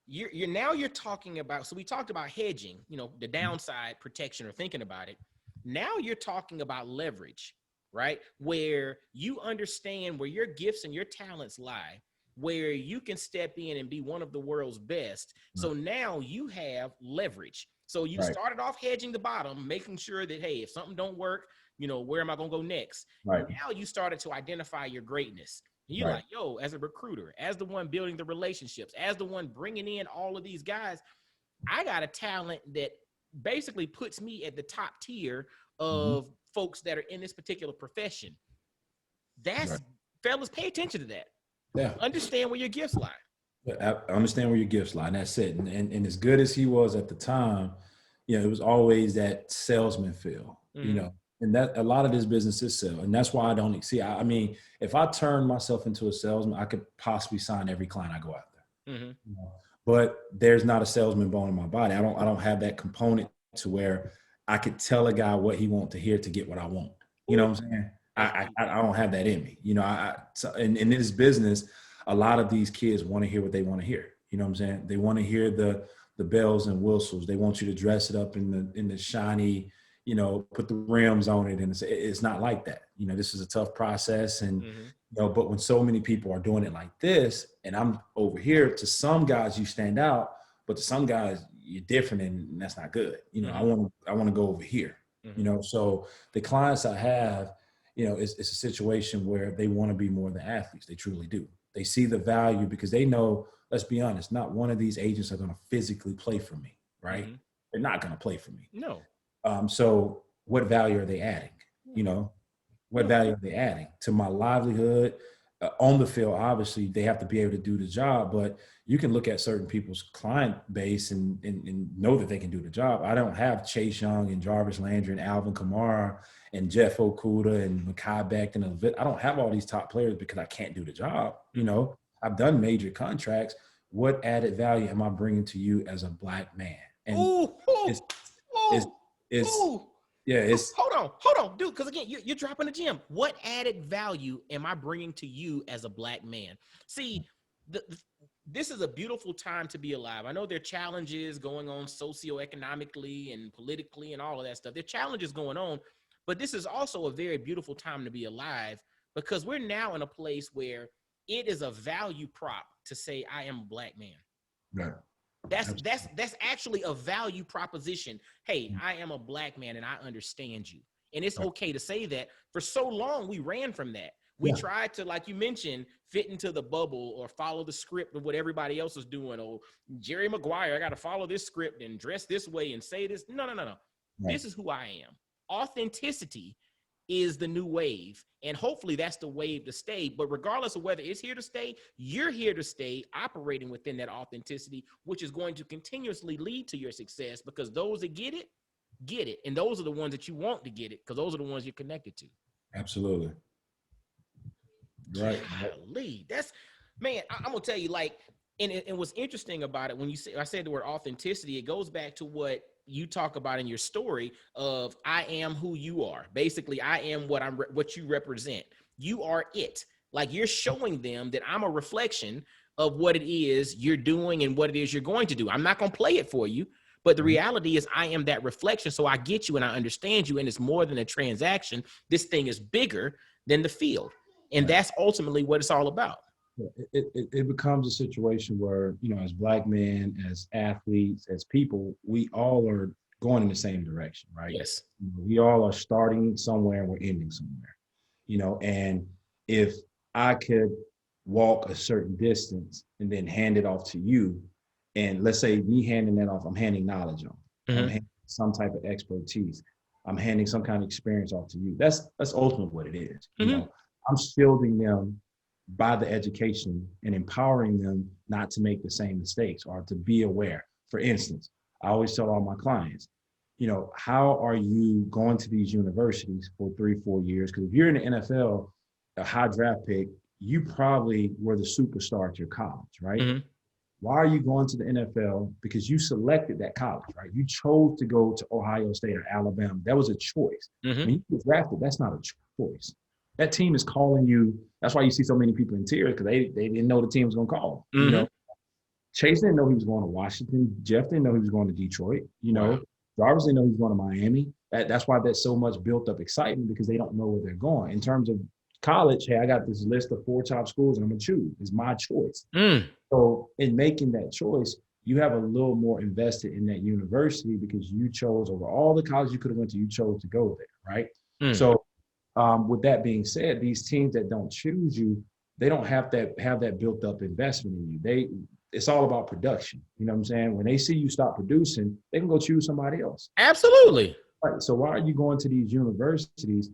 you're talking about, so we talked about hedging, the downside protection or thinking about it. Now you're talking about leverage, right? Where you understand where your gifts and your talents lie, where you can step in and be one of the world's best. So now you have leverage. So you started off hedging the bottom, making sure that, hey, if something don't work, where am I going to go next? Right. Now you started to identify your greatness. You're like, yo, as a recruiter, as the one building the relationships, as the one bringing in all of these guys, I got a talent that basically puts me at the top tier of folks that are in this particular profession. Fellas, pay attention to that. Yeah. Understand where your gifts lie. I understand where your gifts lie, and that's it. And as good as he was at the time, it was always that salesman feel, And that a lot of this business is sell. And that's why I don't see, if I turn myself into a salesman, I could possibly sign every client I go after. But there's not a salesman bone in my body. I don't have that component to where I could tell a guy what he wants to hear to get what I want. You know what I'm saying? I don't have that in me. In this business, a lot of these kids want to hear what they want to hear. You know what I'm saying? They want to hear the bells and whistles. They want you to dress it up in the shiny, put the rims on it. And it's not like that. This is a tough process. And, but when so many people are doing it like this, and I'm over here, to some guys, you stand out, but to some guys, you're different, and that's not good. I want to go over here, so the clients I have, it's a situation where they want to be more than athletes. They truly do. They see the value because they know, let's be honest, not one of these agents are going to physically play for me, right? They're not going to play for me. No. So what value are they adding? What value are they adding to my livelihood? On the field, obviously, they have to be able to do the job, but you can look at certain people's client base and know that they can do the job. I don't have Chase Young and Jarvis Landry and Alvin Kamara and Jeff Okuda and Mekhi Becton. I don't have all these top players because I can't do the job. I've done major contracts. What added value am I bringing to you as a Black man? And hold on, dude. Because again, you're dropping the gem. What added value am I bringing to you as a Black man? See, this is a beautiful time to be alive. I know there are challenges going on socioeconomically and politically and all of that stuff. There are challenges going on, but this is also a very beautiful time to be alive because we're now in a place where it is a value prop to say I am a black man. Right. That's actually a value proposition. Hey, I am a black man and I understand you. And it's okay to say that. For so long, we ran from that. We tried to, like you mentioned, fit into the bubble or follow the script of what everybody else is doing. Oh, Jerry Maguire, I got to follow this script and dress this way and say this. No. Right. This is who I am. Authenticity is the new wave. And hopefully that's the wave to stay. But regardless of whether it's here to stay, you're here to stay operating within that authenticity, which is going to continuously lead to your success because those that get it. And those are the ones that you want to get it because those are the ones you're connected to. Absolutely. Right. Golly, that's, man, I'm gonna tell you, like, and what's interesting about it, when I said the word authenticity, it goes back to what you talk about in your story of I am who you are. Basically, I am what you represent. You are it. Like, you're showing them that I'm a reflection of what it is you're doing and what it is you're going to do. I'm not gonna play it for you. But the reality is I am that reflection. So I get you and I understand you. And it's more than a transaction. This thing is bigger than the field. And that's ultimately what it's all about. It becomes a situation where, as black men, as athletes, as people, we all are going in the same direction, right? Yes. We all are starting somewhere and we're ending somewhere, and if I could walk a certain distance and then hand it off to you, and let's say me handing that off, I'm handing knowledge on. I'm handing some type of expertise. I'm handing some kind of experience off to you. That's ultimately what it is. I'm shielding them by the education and empowering them not to make the same mistakes or to be aware. For instance, I always tell all my clients, how are you going to these universities for 3-4 years? Because if you're in the NFL, a high draft pick, you probably were the superstar at your college, right? Why are you going to the NFL? Because you selected that college, right? You chose to go to Ohio State or Alabama. That was a choice. When you get drafted, that's not a choice. That team is calling you. That's why you see so many people in tears because they didn't know the team was going to call them. Chase didn't know he was going to Washington. Jeff didn't know he was going to Detroit. Jarvis didn't know he was going to Miami. That's why there's so much built up excitement because they don't know where they're going. In terms of college, hey, I got this list of 4 top schools and I'm going to choose. It's my choice. So in making that choice, you have a little more invested in that university because you chose over all the colleges you could have went to, you chose to go there, right? So with that being said, these teams that don't choose you, they don't have that built up investment in you. It's all about production. You know what I'm saying? When they see you stop producing, they can go choose somebody else. Absolutely. Right. So why are you going to these universities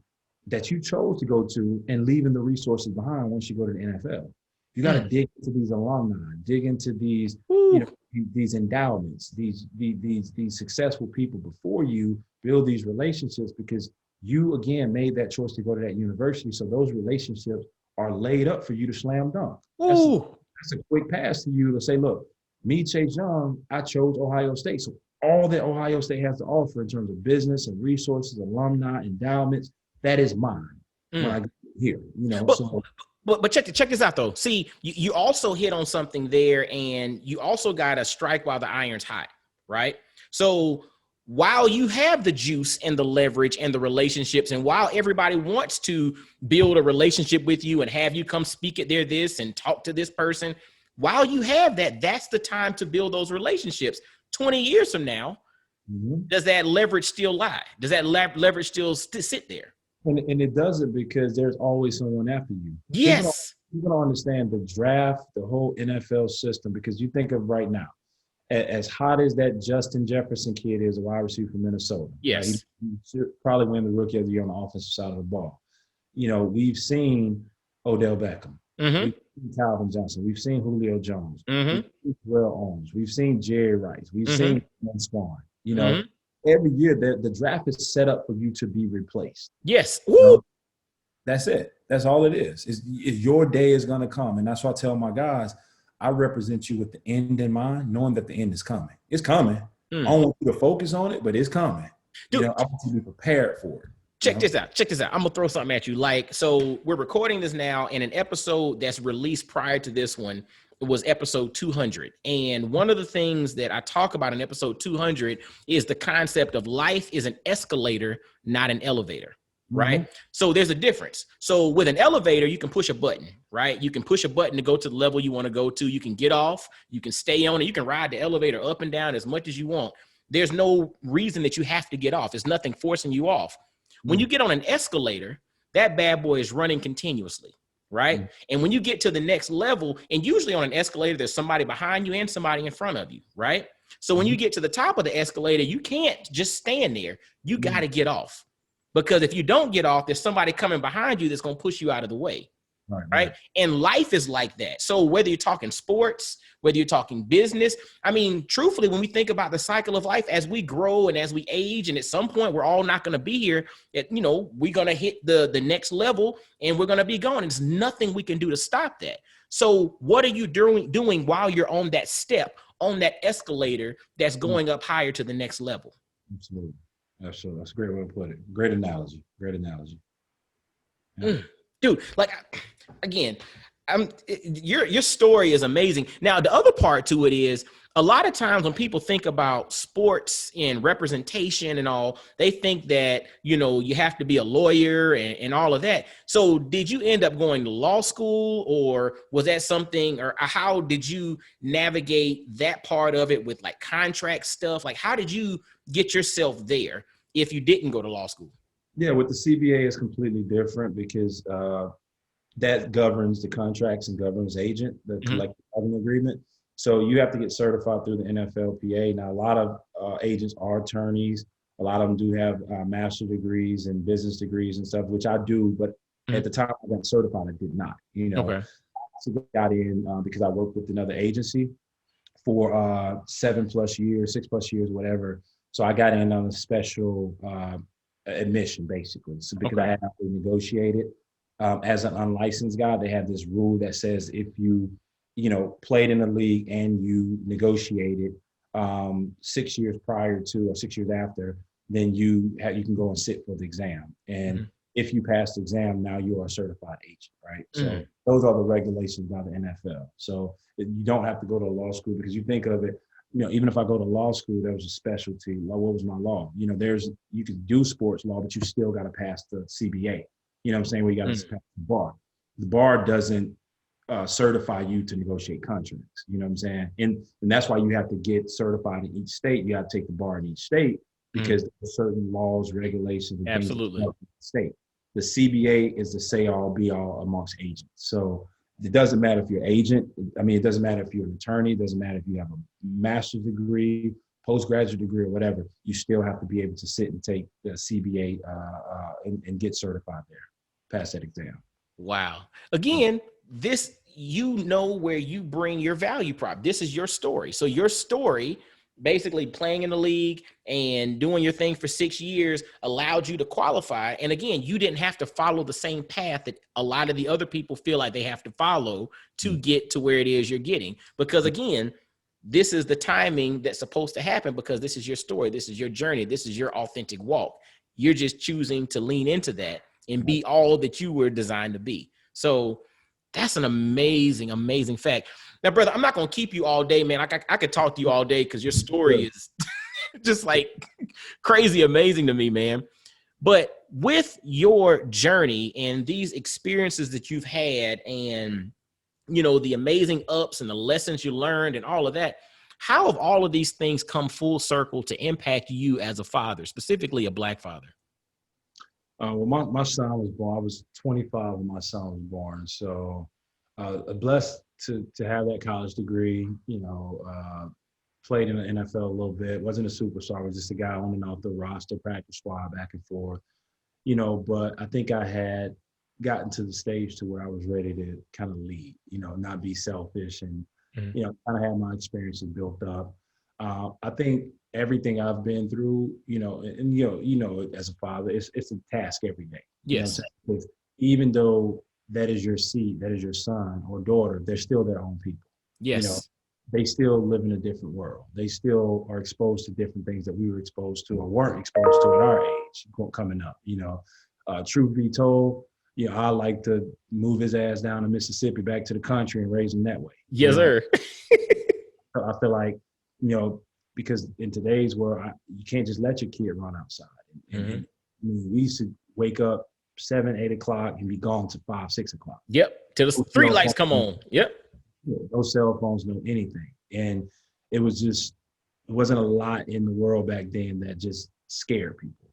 that you chose to go to and leaving the resources behind once you go to the NFL? You got to dig into these alumni, dig into these, these endowments, these successful people before you, build these relationships because you again made that choice to go to that university. So those relationships are laid up for you to slam dunk. That's a quick pass to you to say, look, me, Chase Young, I chose Ohio State. So all that Ohio State has to offer in terms of business and resources, alumni, endowments, that is mine when I get here. But check this out though. See, you also hit on something there, and you also got to strike while the iron's hot, right? So while you have the juice and the leverage and the relationships, and while everybody wants to build a relationship with you and have you come speak at their this and talk to this person, while you have that, that's the time to build those relationships. 20 years from now, does that leverage still lie? Does that leverage still sit there? And it doesn't because there's always someone after you. Yes. You don't understand the draft, the whole NFL system, because you think of right now, as hot as that Justin Jefferson kid is, a wide receiver from Minnesota. Yes. Right? He should probably win the rookie of the year on the offensive side of the ball. We've seen Odell Beckham. We've seen Calvin Johnson. We've seen Julio Jones. We've seen Terrell Owens. We've seen Jerry Rice. We've seen Ben Swan. Every year the draft is set up for you to be replaced. Yes. That's it. That's all it is. Your day is going to come. And that's why I tell my guys, I represent you with the end in mind, knowing that the end is coming. It's coming. I don't want you to focus on it, but it's coming. Dude, I want you to be prepared for it. Check this out. I'm going to throw something at you. So we're recording this now in an episode that's released prior to this one. was episode 200. And one of the things that I talk about in episode 200 is the concept of life is an escalator, not an elevator. Right. Mm-hmm. So there's a difference. So with an elevator, you can push a button, right? You can push a button to go to the level you want to go to. You can get off, you can stay on it. You can ride the elevator up and down as much as you want. There's no reason that you have to get off. There's nothing forcing you off. When you get on an escalator, that bad boy is running continuously, right? And when you get to the next level, and usually on an escalator, there's somebody behind you and somebody in front of you, right? So when you get to the top of the escalator, you can't just stand there. You got to get off. Because if you don't get off, there's somebody coming behind you that's going to push you out of the way. Right. And life is like that. So whether you're talking sports, whether you're talking business, I mean, truthfully, when we think about the cycle of life, as we grow and as we age, and at some point we're all not going to be here, we're going to hit the next level and we're going to be gone. There's nothing we can do to stop that. So what are you doing while you're on that step, on that escalator that's going up higher to the next level? Absolutely. Absolutely. That's a great way to put it. Great analogy. Yeah. Dude, like, again, your story is amazing. Now, the other part to it is a lot of times when people think about sports and representation and all, they think that, you have to be a lawyer and all of that. So did you end up going to law school, or was that something, or how did you navigate that part of it with like contract stuff? Like, how did you get yourself there if you didn't go to law school? Yeah, with the CBA, it's completely different because that governs the contracts and governs agent, the collective bargaining agreement. So you have to get certified through the NFLPA. Now, a lot of agents are attorneys. A lot of them do have master's degrees and business degrees and stuff, which I do. But at the time I got certified, I did not. Okay. So I got in because I worked with another agency for 7+ years, 6+ years, whatever. So I got in on a special admission, basically. So because I had to negotiate it as an unlicensed guy, they have this rule that says if you played in the league and you negotiated 6 years prior to or 6 years after, then you can go and sit for the exam. And if you pass the exam, now you are a certified agent, right? So those are the regulations by the NFL. So you don't have to go to law school, because you think of it, even if I go to law school, there was a specialty. What was my law? You can do sports law, but you still got to pass the CBA. You know what I'm saying? Where you got to pass the bar. The bar doesn't certify you to negotiate contracts. You know what I'm saying? And that's why you have to get certified in each state. You have to take the bar in each state, because there's certain laws, regulations, and absolutely things in the state. The CBA is the say all be all amongst agents. So it doesn't matter if you're an agent. I mean, it doesn't matter if you're an attorney. It doesn't matter if you have a master's degree, postgraduate degree, or whatever. You still have to be able to sit and take the CBA and get certified there, pass that exam. Wow. Again, this, where you bring your value prop. This is your story. So your story, basically playing in the league and doing your thing for 6 years, allowed you to qualify. And again, you didn't have to follow the same path that a lot of the other people feel like they have to follow to get to where it is you're getting. Because again, this is the timing that's supposed to happen, because this is your story. This is your journey. This is your authentic walk. You're just choosing to lean into that and be all that you were designed to be. So that's an amazing, amazing fact. Now, brother, I'm not going to keep you all day, man. I could talk to you all day, because your story is just like crazy amazing to me, man. But with your journey and these experiences that you've had, and, the amazing ups and the lessons you learned and all of that, how have all of these things come full circle to impact you as a father, specifically a Black father? Well, my son was born. I was 25 when my son was born. So blessed to have that college degree, played in the NFL a little bit, wasn't a superstar, was just a guy on and off the roster, practice squad, back and forth, but I think I had gotten to the stage to where I was ready to kind of lead, not be selfish, and, kind of have my experiences built up. I think everything I've been through, as a father, it's a task every day. Yes. Even though that is your seed, that is your son or daughter, they're still their own people. Yes. They still live in a different world. They still are exposed to different things that we were exposed to or weren't exposed to at our age coming up. Truth be told, I like to move his ass down to Mississippi back to the country and raise him that way. Yes, sir. So I feel like, because in today's world, you can't just let your kid run outside. And we used to wake up 7, 8 o'clock and be gone to 5, 6 o'clock. Yep. Till the street lights come on. Yep. No cell phones, no anything. And it wasn't a lot in the world back then that just scared people.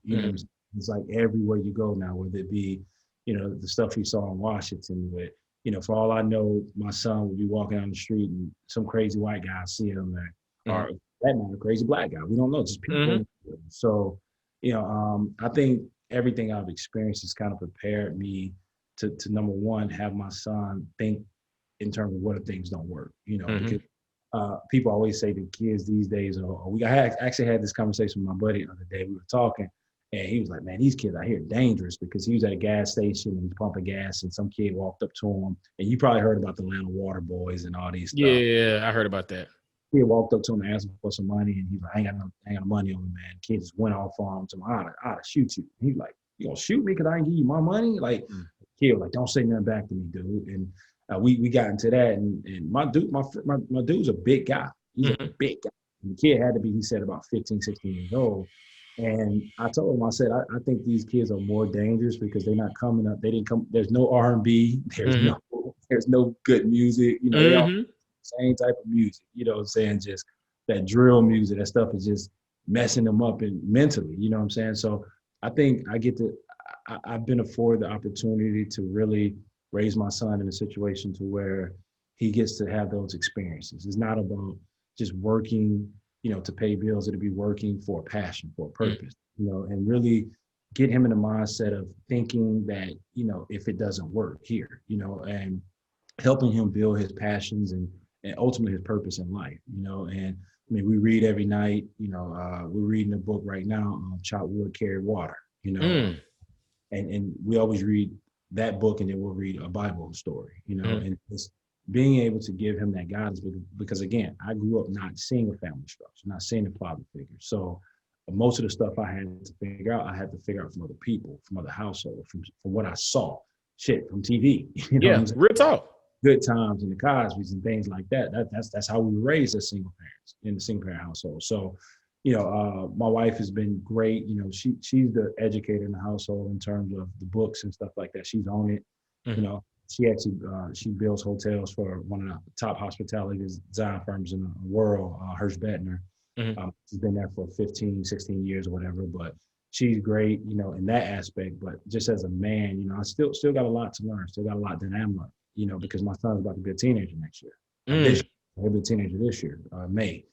It's like everywhere you go now, whether it be, the stuff you saw in Washington with, for all I know, my son would be walking down the street and some crazy white guy see him or that man, a crazy black guy. We don't know, just people. So, I think everything I've experienced has kind of prepared me to number one, have my son think in terms of what if things don't work, because people always say to kids these days, I actually had this conversation with my buddy the other day. We were talking and he was like, man, these kids out here are dangerous, because he was at a gas station and he's pumping gas and some kid walked up to him, and you probably heard about the Atlanta Water Boys and all these stuff. Yeah, I heard about that. He walked up to him and asked him for some money, and he's like, I ain't got no money on me, man. The kid just went off on him, I'd shoot you. He's like, you gonna shoot me because I ain't give you my money? Like, kid was like, don't say nothing back to me, dude. And we got into that, and my dude's a big guy. He's a big guy. And the kid had to be, he said, about 15, 16 years old. And I told him, I said, I think these kids are more dangerous because they're not coming up. They didn't come. There's no R&B. There's no good music. They all same type of music. What I'm saying? Just that drill music. That stuff is just messing them up and mentally. You know what I'm saying? So I think I've been afforded the opportunity to really raise my son in a situation to where he gets to have those experiences. It's not about just working, to pay bills. It'll be working for a passion, for a purpose, and really get him in the mindset of thinking that, if it doesn't work here, and helping him build his passions and ultimately his purpose in life, and I mean, we read every night, we're reading a book right now, Chop Wood, Carry Water, and we always read that book and then we'll read a Bible story, and it's being able to give him that guidance, because again, I grew up not seeing a family structure, not seeing a father figure. So most of the stuff I had to figure out, I had to figure out from other people, from other households, from what I saw, from TV. Real talk. Good Times and the Cosbys and things like that. That's how we were raised as single parents in the single parent household. So, my wife has been great. She's the educator in the household in terms of the books and stuff like that. She's on it. She actually she builds hotels for one of the top hospitality design firms in the world, Hirsch Bettner. She's been there for 15, 16 years or whatever, but she's great, in that aspect. But just as a man, I still got a lot to learn, still got a lot that I'm learning, because my son's about to be a teenager next year. He'll be a teenager this year, May.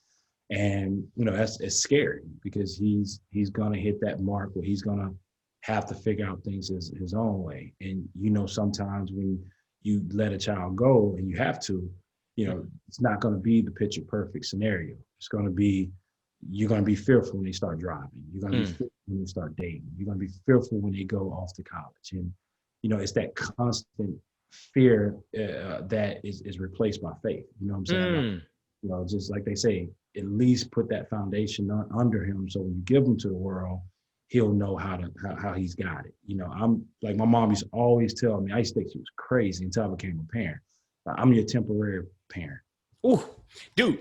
And, it's scary because he's going to hit that mark where he's going to have to figure out things his own way. And, sometimes when you let a child go and you have to, it's not going to be the picture perfect scenario. It's going to be, you're going to be fearful when they start driving. You're going to be fearful when they start dating. You're going to be fearful when they go off to college. And, it's that constant fear that is replaced by faith. You know what I'm saying? Just like they say, at least put that foundation under him, so when you give him to the world, he'll know how he's got it. I'm like, my mom used to always tell me, I used to think she was crazy until I became a parent. I'm your temporary parent. Ooh, dude,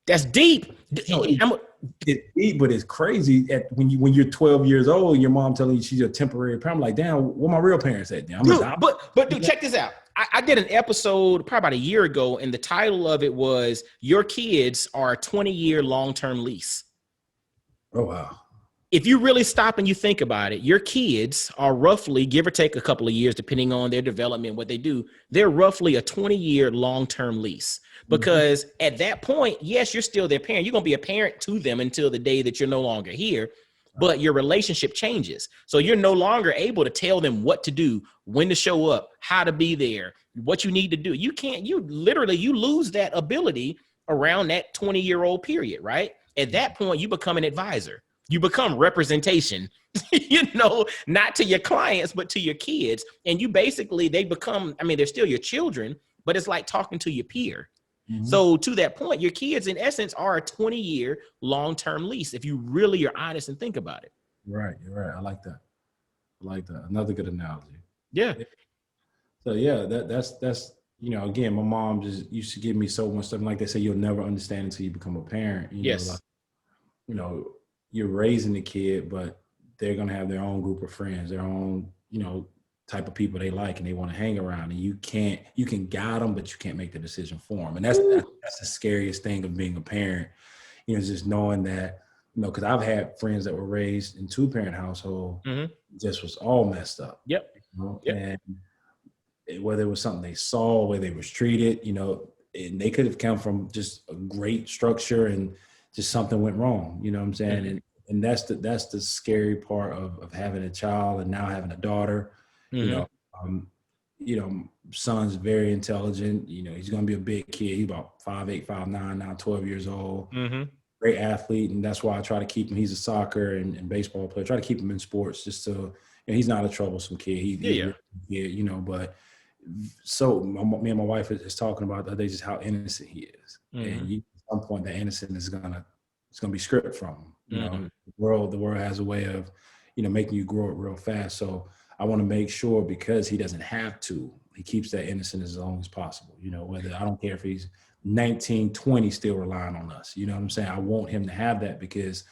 that's deep. It's deep, but it's crazy when you're 12 years old and your mom telling you she's a temporary parent. I'm like, damn, where my real parents at? Damn, but dude, check this out. I did an episode probably about a year ago, and the title of it was "Your Kids Are a 20-Year Long-Term Lease." Oh wow. If you really stop and you think about it, your kids are roughly, give or take a couple of years, depending on their development, what they do, they're roughly a 20-year long-term lease. Because at that point, yes, you're still their parent. You're going to be a parent to them until the day that you're no longer here, but your relationship changes. So you're no longer able to tell them what to do, when to show up, how to be there, what you need to do. You lose that ability around that 20-year-old period, right? At that point, you become an advisor. You become representation, not to your clients, but to your kids. And they become, they're still your children, but it's like talking to your peer. So to that point, your kids in essence are a 20-year long-term lease, if you really are honest and think about it. Right. You're right. I like that. Another good analogy. Yeah. So yeah, that's again, my mom just used to give me so much stuff. Like they say, you'll never understand until you become a parent. Like Yes. you know, you're raising the kid, but they're gonna have their own group of friends, their own type of people they like and they want to hang around. And you can guide them, but you can't make the decision for them. And that's the scariest thing of being a parent. Just knowing that. Because I've had friends that were raised in 2-parent household, Mm-hmm. just was all messed up. Yep. Yep. And whether it was something they saw, where they was treated, and they could have come from just a great structure and just something went wrong. You know what I'm saying? Mm-hmm. And that's the scary part of having a child and now having a daughter. You Mm-hmm. know, son's very intelligent. He's gonna be a big kid. He's about 5'8", 5'9", now 12 years old. Mm-hmm. Great athlete, and that's why I try to keep him. He's a soccer and baseball player. Try to keep him in sports just so he's not a troublesome kid. He's a really good kid, but so me and my wife is talking about the other day just how innocent he is. Mm-hmm. And at some point that innocence is gonna be stripped from him. Mm-hmm. The world has a way of making you grow up real fast. So I want to make sure, because he doesn't have to, he keeps that innocence as long as possible. Whether, I don't care if he's 19, 20, still relying on us. You know what I'm saying? I want him to have that because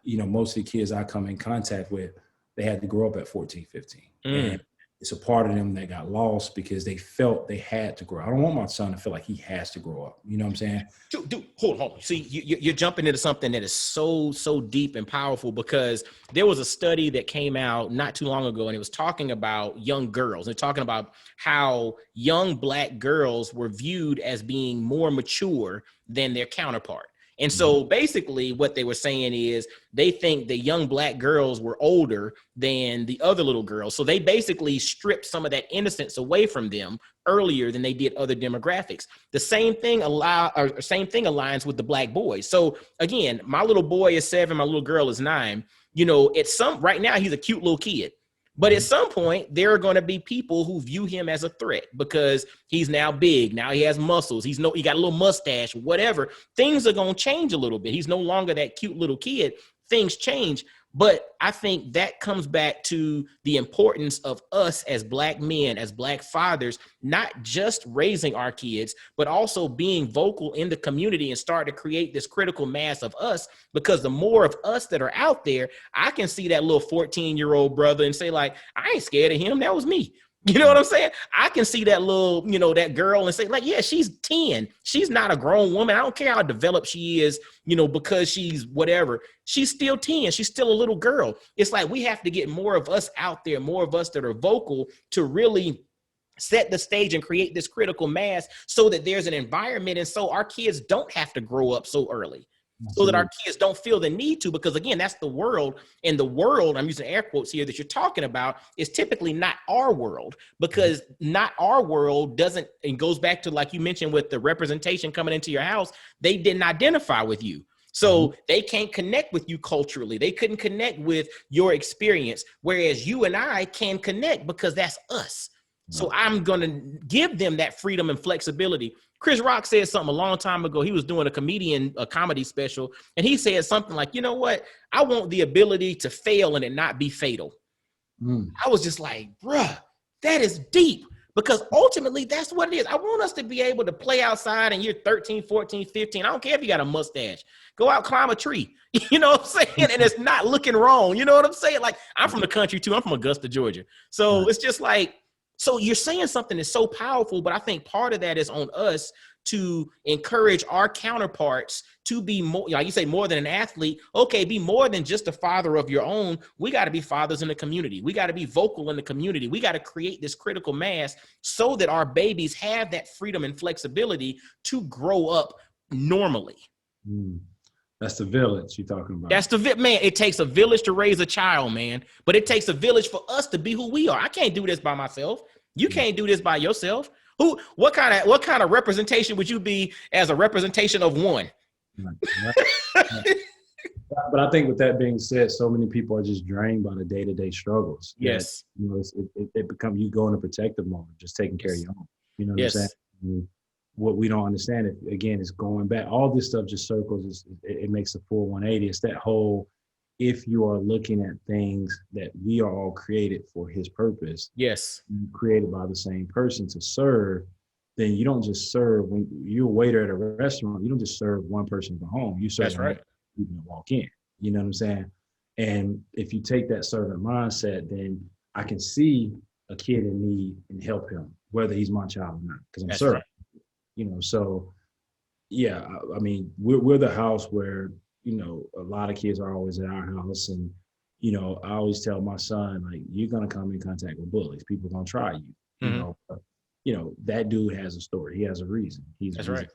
most of the kids I come in contact with, they had to grow up at 14, 15. And it's a part of them that got lost because they felt they had to grow. I don't want my son to feel like he has to grow up. You know what I'm saying? Dude, hold on. See, you're jumping into something that is so deep and powerful, because there was a study that came out not too long ago, and it was talking about young girls and talking about how young Black girls were viewed as being more mature than their counterpart. And so basically what they were saying is they think the young Black girls were older than the other little girls. So they basically stripped some of that innocence away from them earlier than they did other demographics. The same thing aligns with the Black boys. So again, my little boy is 7, my little girl is 9. Right now he's a cute little kid. But at some point, there are going to be people who view him as a threat because he's now big. Now he has muscles. He got a little mustache, whatever. Things are going to change a little bit. He's no longer that cute little kid. Things change. But I think that comes back to the importance of us as Black men, as Black fathers, not just raising our kids, but also being vocal in the community and start to create this critical mass of us. Because the more of us that are out there, I can see that little 14-year-old brother and say, like, I ain't scared of him. That was me. You know what I'm saying? I can see that little, that girl and say, like, yeah, she's 10. She's not a grown woman. I don't care how developed she is, because she's whatever. She's still 10. She's still a little girl. It's like we have to get more of us out there, more of us that are vocal to really set the stage and create this critical mass so that there's an environment. And so our kids don't have to grow up so early. So that our kids don't feel the need to, because again, that's the world. And the world, I'm using air quotes here, that you're talking about is typically not our world, because not our world doesn't, and goes back to, like you mentioned, with the representation coming into your house, they didn't identify with you. So they can't connect with you culturally. They couldn't connect with your experience, whereas you and I can connect because that's us. So I'm going to give them that freedom and flexibility. Chris Rock said something a long time ago. He was doing a comedy special, and he said something like, you know what? I want the ability to fail and it not be fatal. I was just like, bruh, that is deep, because ultimately that's what it is. I want us to be able to play outside and you're 13, 14, 15. I don't care if you got a mustache. Go out, climb a tree. You know what I'm saying? And it's not looking wrong. You know what I'm saying? Like, I'm from the country too. I'm from Augusta, Georgia. So it's just like, so you're saying something that's so powerful, but I think part of that is on us to encourage our counterparts to be more, like you say, more than an athlete. Okay, be more than just a father of your own. We got to be fathers in the community. We got to be vocal in the community. We got to create this critical mass so that our babies have that freedom and flexibility to grow up normally. That's the village you're talking about. That's man. It takes a village to raise a child, man. But it takes a village for us to be who we are. I can't do this by myself. You can't do this by yourself. What kind of representation would you be as a representation of one? But I think with that being said, so many people are just drained by the day-to-day struggles. Yes. It becomes, you go in a protective mode, just taking care of your own. You know what I'm saying? What we don't understand, again, is going back. All this stuff just circles. It makes a full 180. It's that whole, if you are looking at things that we are all created for his purpose, Yes. created by the same person to serve, then you don't just serve when you're a waiter at a restaurant. You don't just serve one person at home. You serve That's all right. people that walk in. You know what I'm saying? And if you take that servant mindset, then I can see a kid in need and help him, whether he's my child or not, because I'm That's serving. right. So yeah, I mean, we're the house where, a lot of kids are always at our house. And, I always tell my son, like, you're going to come in contact with bullies. People are going to try you, Hmm. but, that dude has a story. He has a reason. That's right.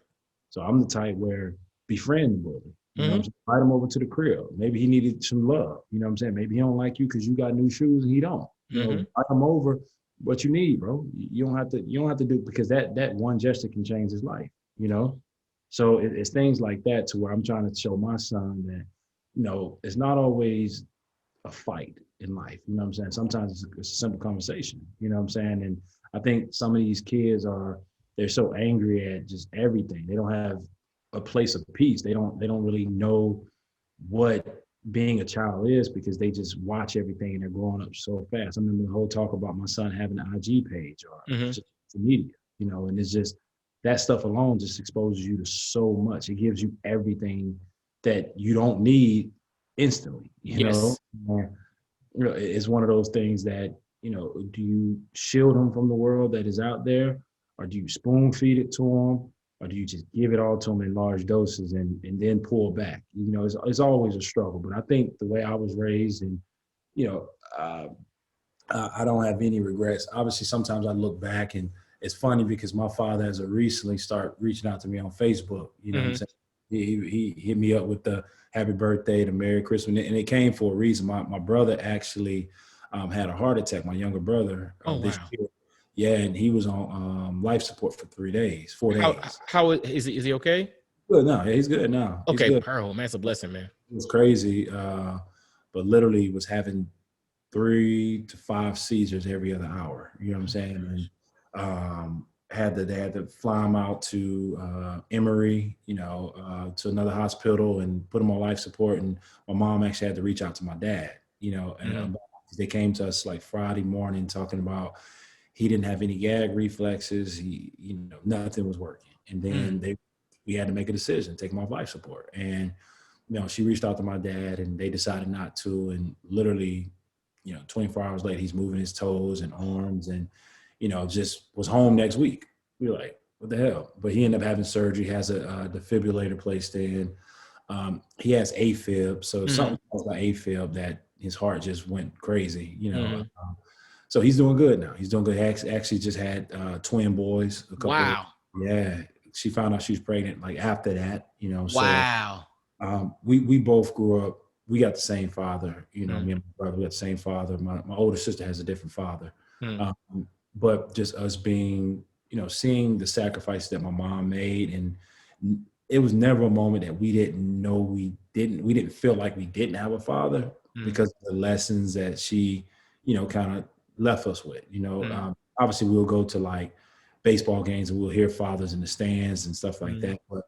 So I'm the type where befriend the bully, Hmm. invite him over to the crib. Maybe he needed some love. You know what I'm saying? Maybe he don't like you because you got new shoes and he don't, Hmm. invite him over. What you need, bro. You don't have to do, because that one gesture can change his life, you know? So it's things like that to where I'm trying to show my son that, it's not always a fight in life. You know what I'm saying? Sometimes it's a simple conversation. You know what I'm saying? And I think some of these kids they're so angry at just everything. They don't have a place of peace. They don't really know what being a child is, because they just watch everything and they're growing up so fast. I remember the whole talk about my son having an IG page or Hmm. just social media, and it's just that stuff alone just exposes you to so much. It gives you everything that you don't need instantly, Yes. And, it's one of those things that, do you shield them from the world that is out there, or do you spoon feed it to them, or do you just give it all to them in large doses and then pull back? It's always a struggle. But I think the way I was raised, and, you know, uh, I don't have any regrets. Obviously, sometimes I look back and it's funny because my father has recently start reaching out to me on Facebook. You know what I'm Hmm. saying? He hit me up with the happy birthday, the Merry Christmas, and it came for a reason. My brother actually had a heart attack. My younger brother Oh this wow. year, yeah, and he was on life support for 3 days, 4 days. How is he okay? Good now, yeah, he's good now. He's Okay, good. pearl, man, that's a blessing, man. It was crazy, but literally was having 3 to 5 seizures every other hour. You know what I'm Oh my saying? And gosh. they had to fly him out to Emory, to another hospital and put him on life support. And my mom actually had to reach out to my dad, and Hmm. they came to us like Friday morning talking about he didn't have any gag reflexes. Nothing was working. And Mm. then we had to make a decision, take him off life support. And she reached out to my dad and they decided not to. And literally, 24 hours later, he's moving his toes and arms and, just was home next week. We were like, what the hell? But he ended up having surgery, has a defibrillator placed in. He has AFib. So Hmm. something about AFib that his heart just went crazy. Hmm. So he's doing good now. He's doing good. He actually just had twin boys a couple. Wow. Yeah. She found out she was pregnant like after that, so Wow. we both grew up. We got the same father. Mm. Me and my brother, we got the same father. My older sister has a different father. Mm. Um, but just us being, seeing the sacrifice that my mom made, and it was never a moment that we didn't know we didn't feel like we didn't have a father, Mm. because of the lessons that she, kind of left us with. Mm. Obviously we'll go to like baseball games and we'll hear fathers in the stands and stuff like Mm. that. But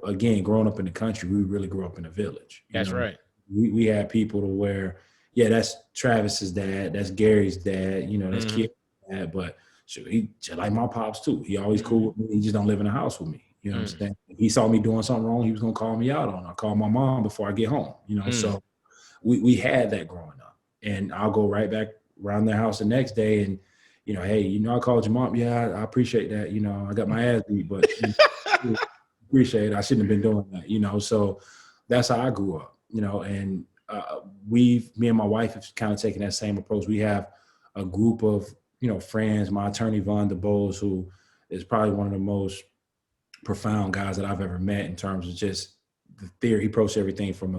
again, growing up in the country, we really grew up in a village. That's right. We had people to where, yeah, that's Travis's dad, that's Gary's dad, that's Hmm. Kid's dad, but shoot, he just like my pops too. He always Hmm. cool with me. He just don't live in the house with me. You know what I'm Mm. saying? If he saw me doing something wrong, he was gonna call me out on it. I call my mom before I get home. Mm. So we had that growing up, and I'll go right back around their house the next day and. Hey, I called your mom. Yeah, I appreciate that. I got my ass beat, but appreciate it. I shouldn't have been doing that. So that's how I grew up, and me and my wife have kind of taken that same approach. We have a group of, friends, my attorney, Von DeBose, who is probably one of the most profound guys that I've ever met in terms of just the theory. He approached everything from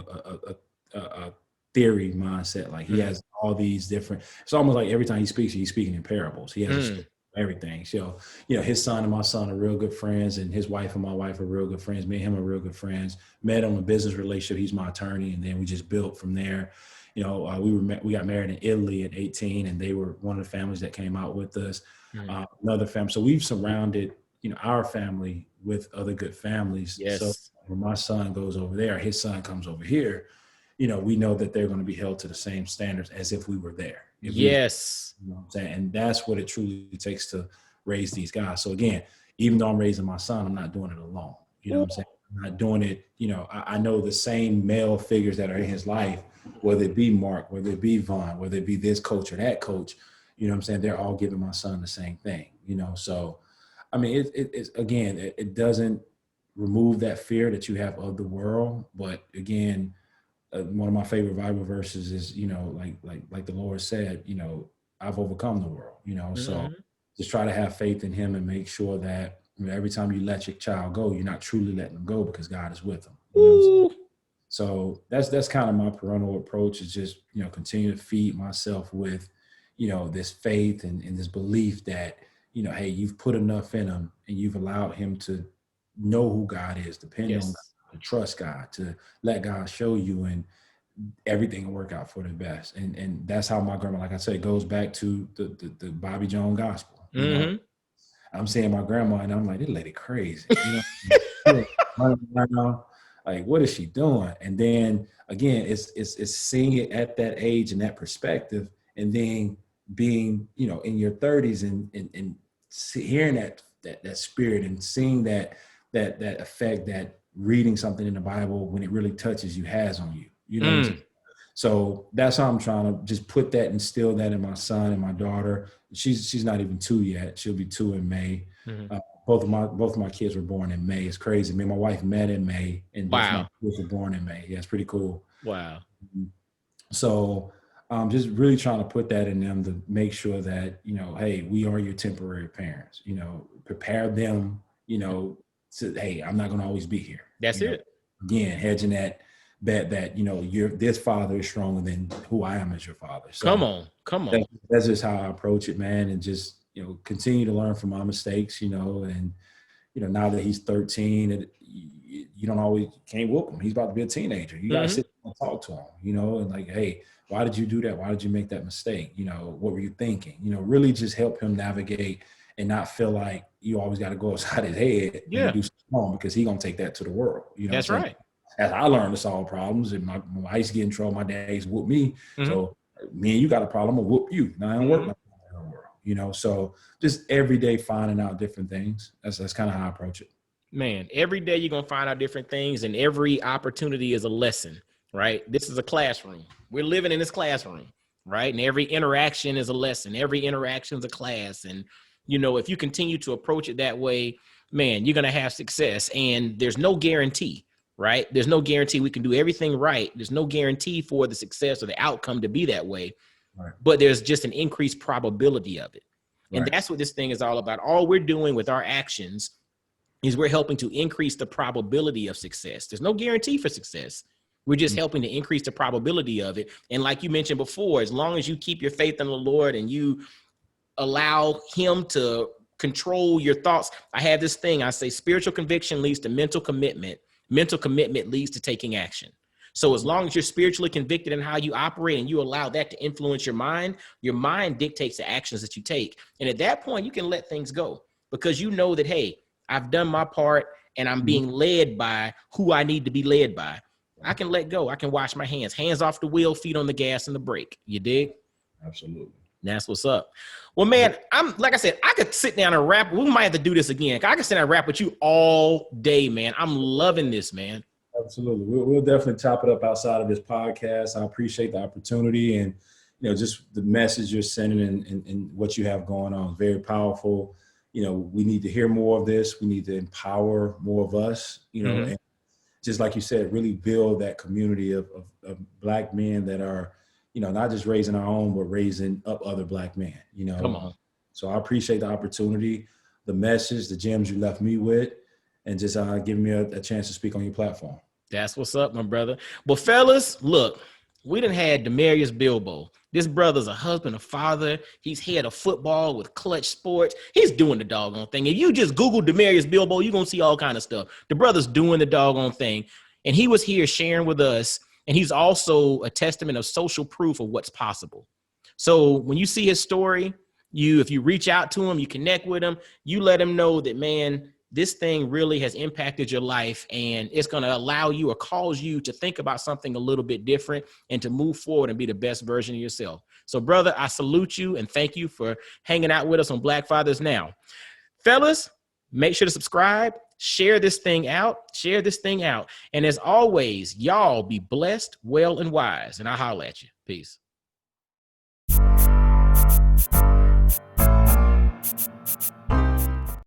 a theory mindset. Like he Mm. has all these different. It's almost like every time he speaks, he's speaking in parables. He has a Mm. story for everything. So his son and my son are real good friends, and his wife and my wife are real good friends. Me and him are real good friends. Met on a business relationship. He's my attorney, and then we just built from there. We got married in Italy at 18, and they were one of the families that came out with us. Mm. Another family. So we've surrounded our family with other good families. So Yes. when my son goes over there, his son comes over here. we know that they're going to be held to the same standards as if we were there. Yes. You know what I'm saying? And that's what it truly takes to raise these guys. So again, even though I'm raising my son, I'm not doing it alone. You know what I'm saying? I'm not doing it, I know the same male figures that are in his life, whether it be Mark, whether it be Vaughn, whether it be this coach or that coach, you know what I'm saying? They're all giving my son the same thing, So, I mean, it doesn't remove that fear that you have of the world. But again, one of my favorite Bible verses is, like the Lord said, I've overcome the world, so just try to have faith in him and make sure that every time you let your child go, you're not truly letting them go because God is with them. You know what I'm saying? So that's kind of my parental approach, is just, continue to feed myself with, this faith and this belief that, hey, you've put enough in him and you've allowed him to know who God is, depend on God, to trust God, to let God show you, and everything will work out for the best. And that's how my grandma, like I said, goes back to the Bobby Jones gospel. I'm seeing my grandma and I'm like, this lady crazy. Like, what is she doing? And then again, it's seeing it at that age and that perspective, and then being, in your 30s and hearing that spirit and seeing that effect that reading something in the Bible, when it really touches you, has on you. You know what I'm saying? So that's how I'm trying to just put that, instill that in my son and my daughter. She's not even 2 yet. She'll be 2 in May. Both of my kids were born in May. It's crazy. Me and my wife met in May, and both my kids were born in May. Yeah, it's pretty cool. Wow. So just really trying to put that in them to make sure that, hey, we are your temporary parents. Prepare them, to, hey, I'm not going to always be here. That's it. Again, hedging that bet that, this father is stronger than who I am as your father. So come on. That's just how I approach it, man. And just, continue to learn from my mistakes, and, now that he's 13, you can't whoop him. He's about to be a teenager. You got to sit and talk to him, and like, hey, why did you do that? Why did you make that mistake? What were you thinking? Really just help him navigate and not feel like you always got to go outside his head when you do something wrong, because he's going to take that to the world. That's right. As I learned to solve problems, and when I used to get in trouble, my dad used to whoop me. So me and you got a problem, I'm gonna whoop you. Now I don't work like that in the world, So just every day finding out different things. That's kind of how I approach it. Man, every day you're gonna find out different things, and every opportunity is a lesson, right? This is a classroom. We're living in this classroom, right? And every interaction is a lesson. Every interaction is a class. And, if you continue to approach it that way, man, you're gonna have success. And there's no guarantee. Right? There's no guarantee we can do everything right. There's no guarantee for the success or the outcome to be that way, but there's just an increased probability of it. And that's what this thing is all about. All we're doing with our actions is we're helping to increase the probability of success. There's no guarantee for success. We're just helping to increase the probability of it. And like you mentioned before, as long as you keep your faith in the Lord and you allow him to control your thoughts. I have this thing, I say spiritual conviction leads to mental commitment. Mental commitment leads to taking action. So as long as you're spiritually convicted in how you operate and you allow that to influence your mind dictates the actions that you take. And at that point, you can let things go because you know that, hey, I've done my part and I'm being led by who I need to be led by. I can let go. I can wash my hands off the wheel, feet on the gas and the brake. You dig? Absolutely. That's what's up. Well, man, like I said, I could sit down and rap. We might have to do this again. I could sit down and rap with you all day, man. I'm loving this, man. Absolutely. We'll definitely chop it up outside of this podcast. I appreciate the opportunity and, just the message you're sending and what you have going on. Very powerful. We need to hear more of this. We need to empower more of us, and just like you said, really build that community of Black men that are, not just raising our own, but raising up other Black men, Come on. So I appreciate the opportunity, the message, the gems you left me with, and just giving me a chance to speak on your platform. That's what's up, my brother. Well, fellas, look, we done had Damarius Bilbo. This brother's a husband, a father. He's head of football with Klutch Sports. He's doing the doggone thing. If you just Google Damarius Bilbo, you're going to see all kind of stuff. The brother's doing the doggone thing. And he was here sharing with us. And he's also a testament of social proof of what's possible. So when you see his story, if you reach out to him, you connect with him, you let him know that, man, this thing really has impacted your life, and it's going to allow you or cause you to think about something a little bit different and to move forward and be the best version of yourself. So, brother, I salute you and thank you for hanging out with us on Black Fathers Now. Fellas, make sure to subscribe, share this thing out. And as always, y'all be blessed, well, and wise. And I'll holler at you. Peace.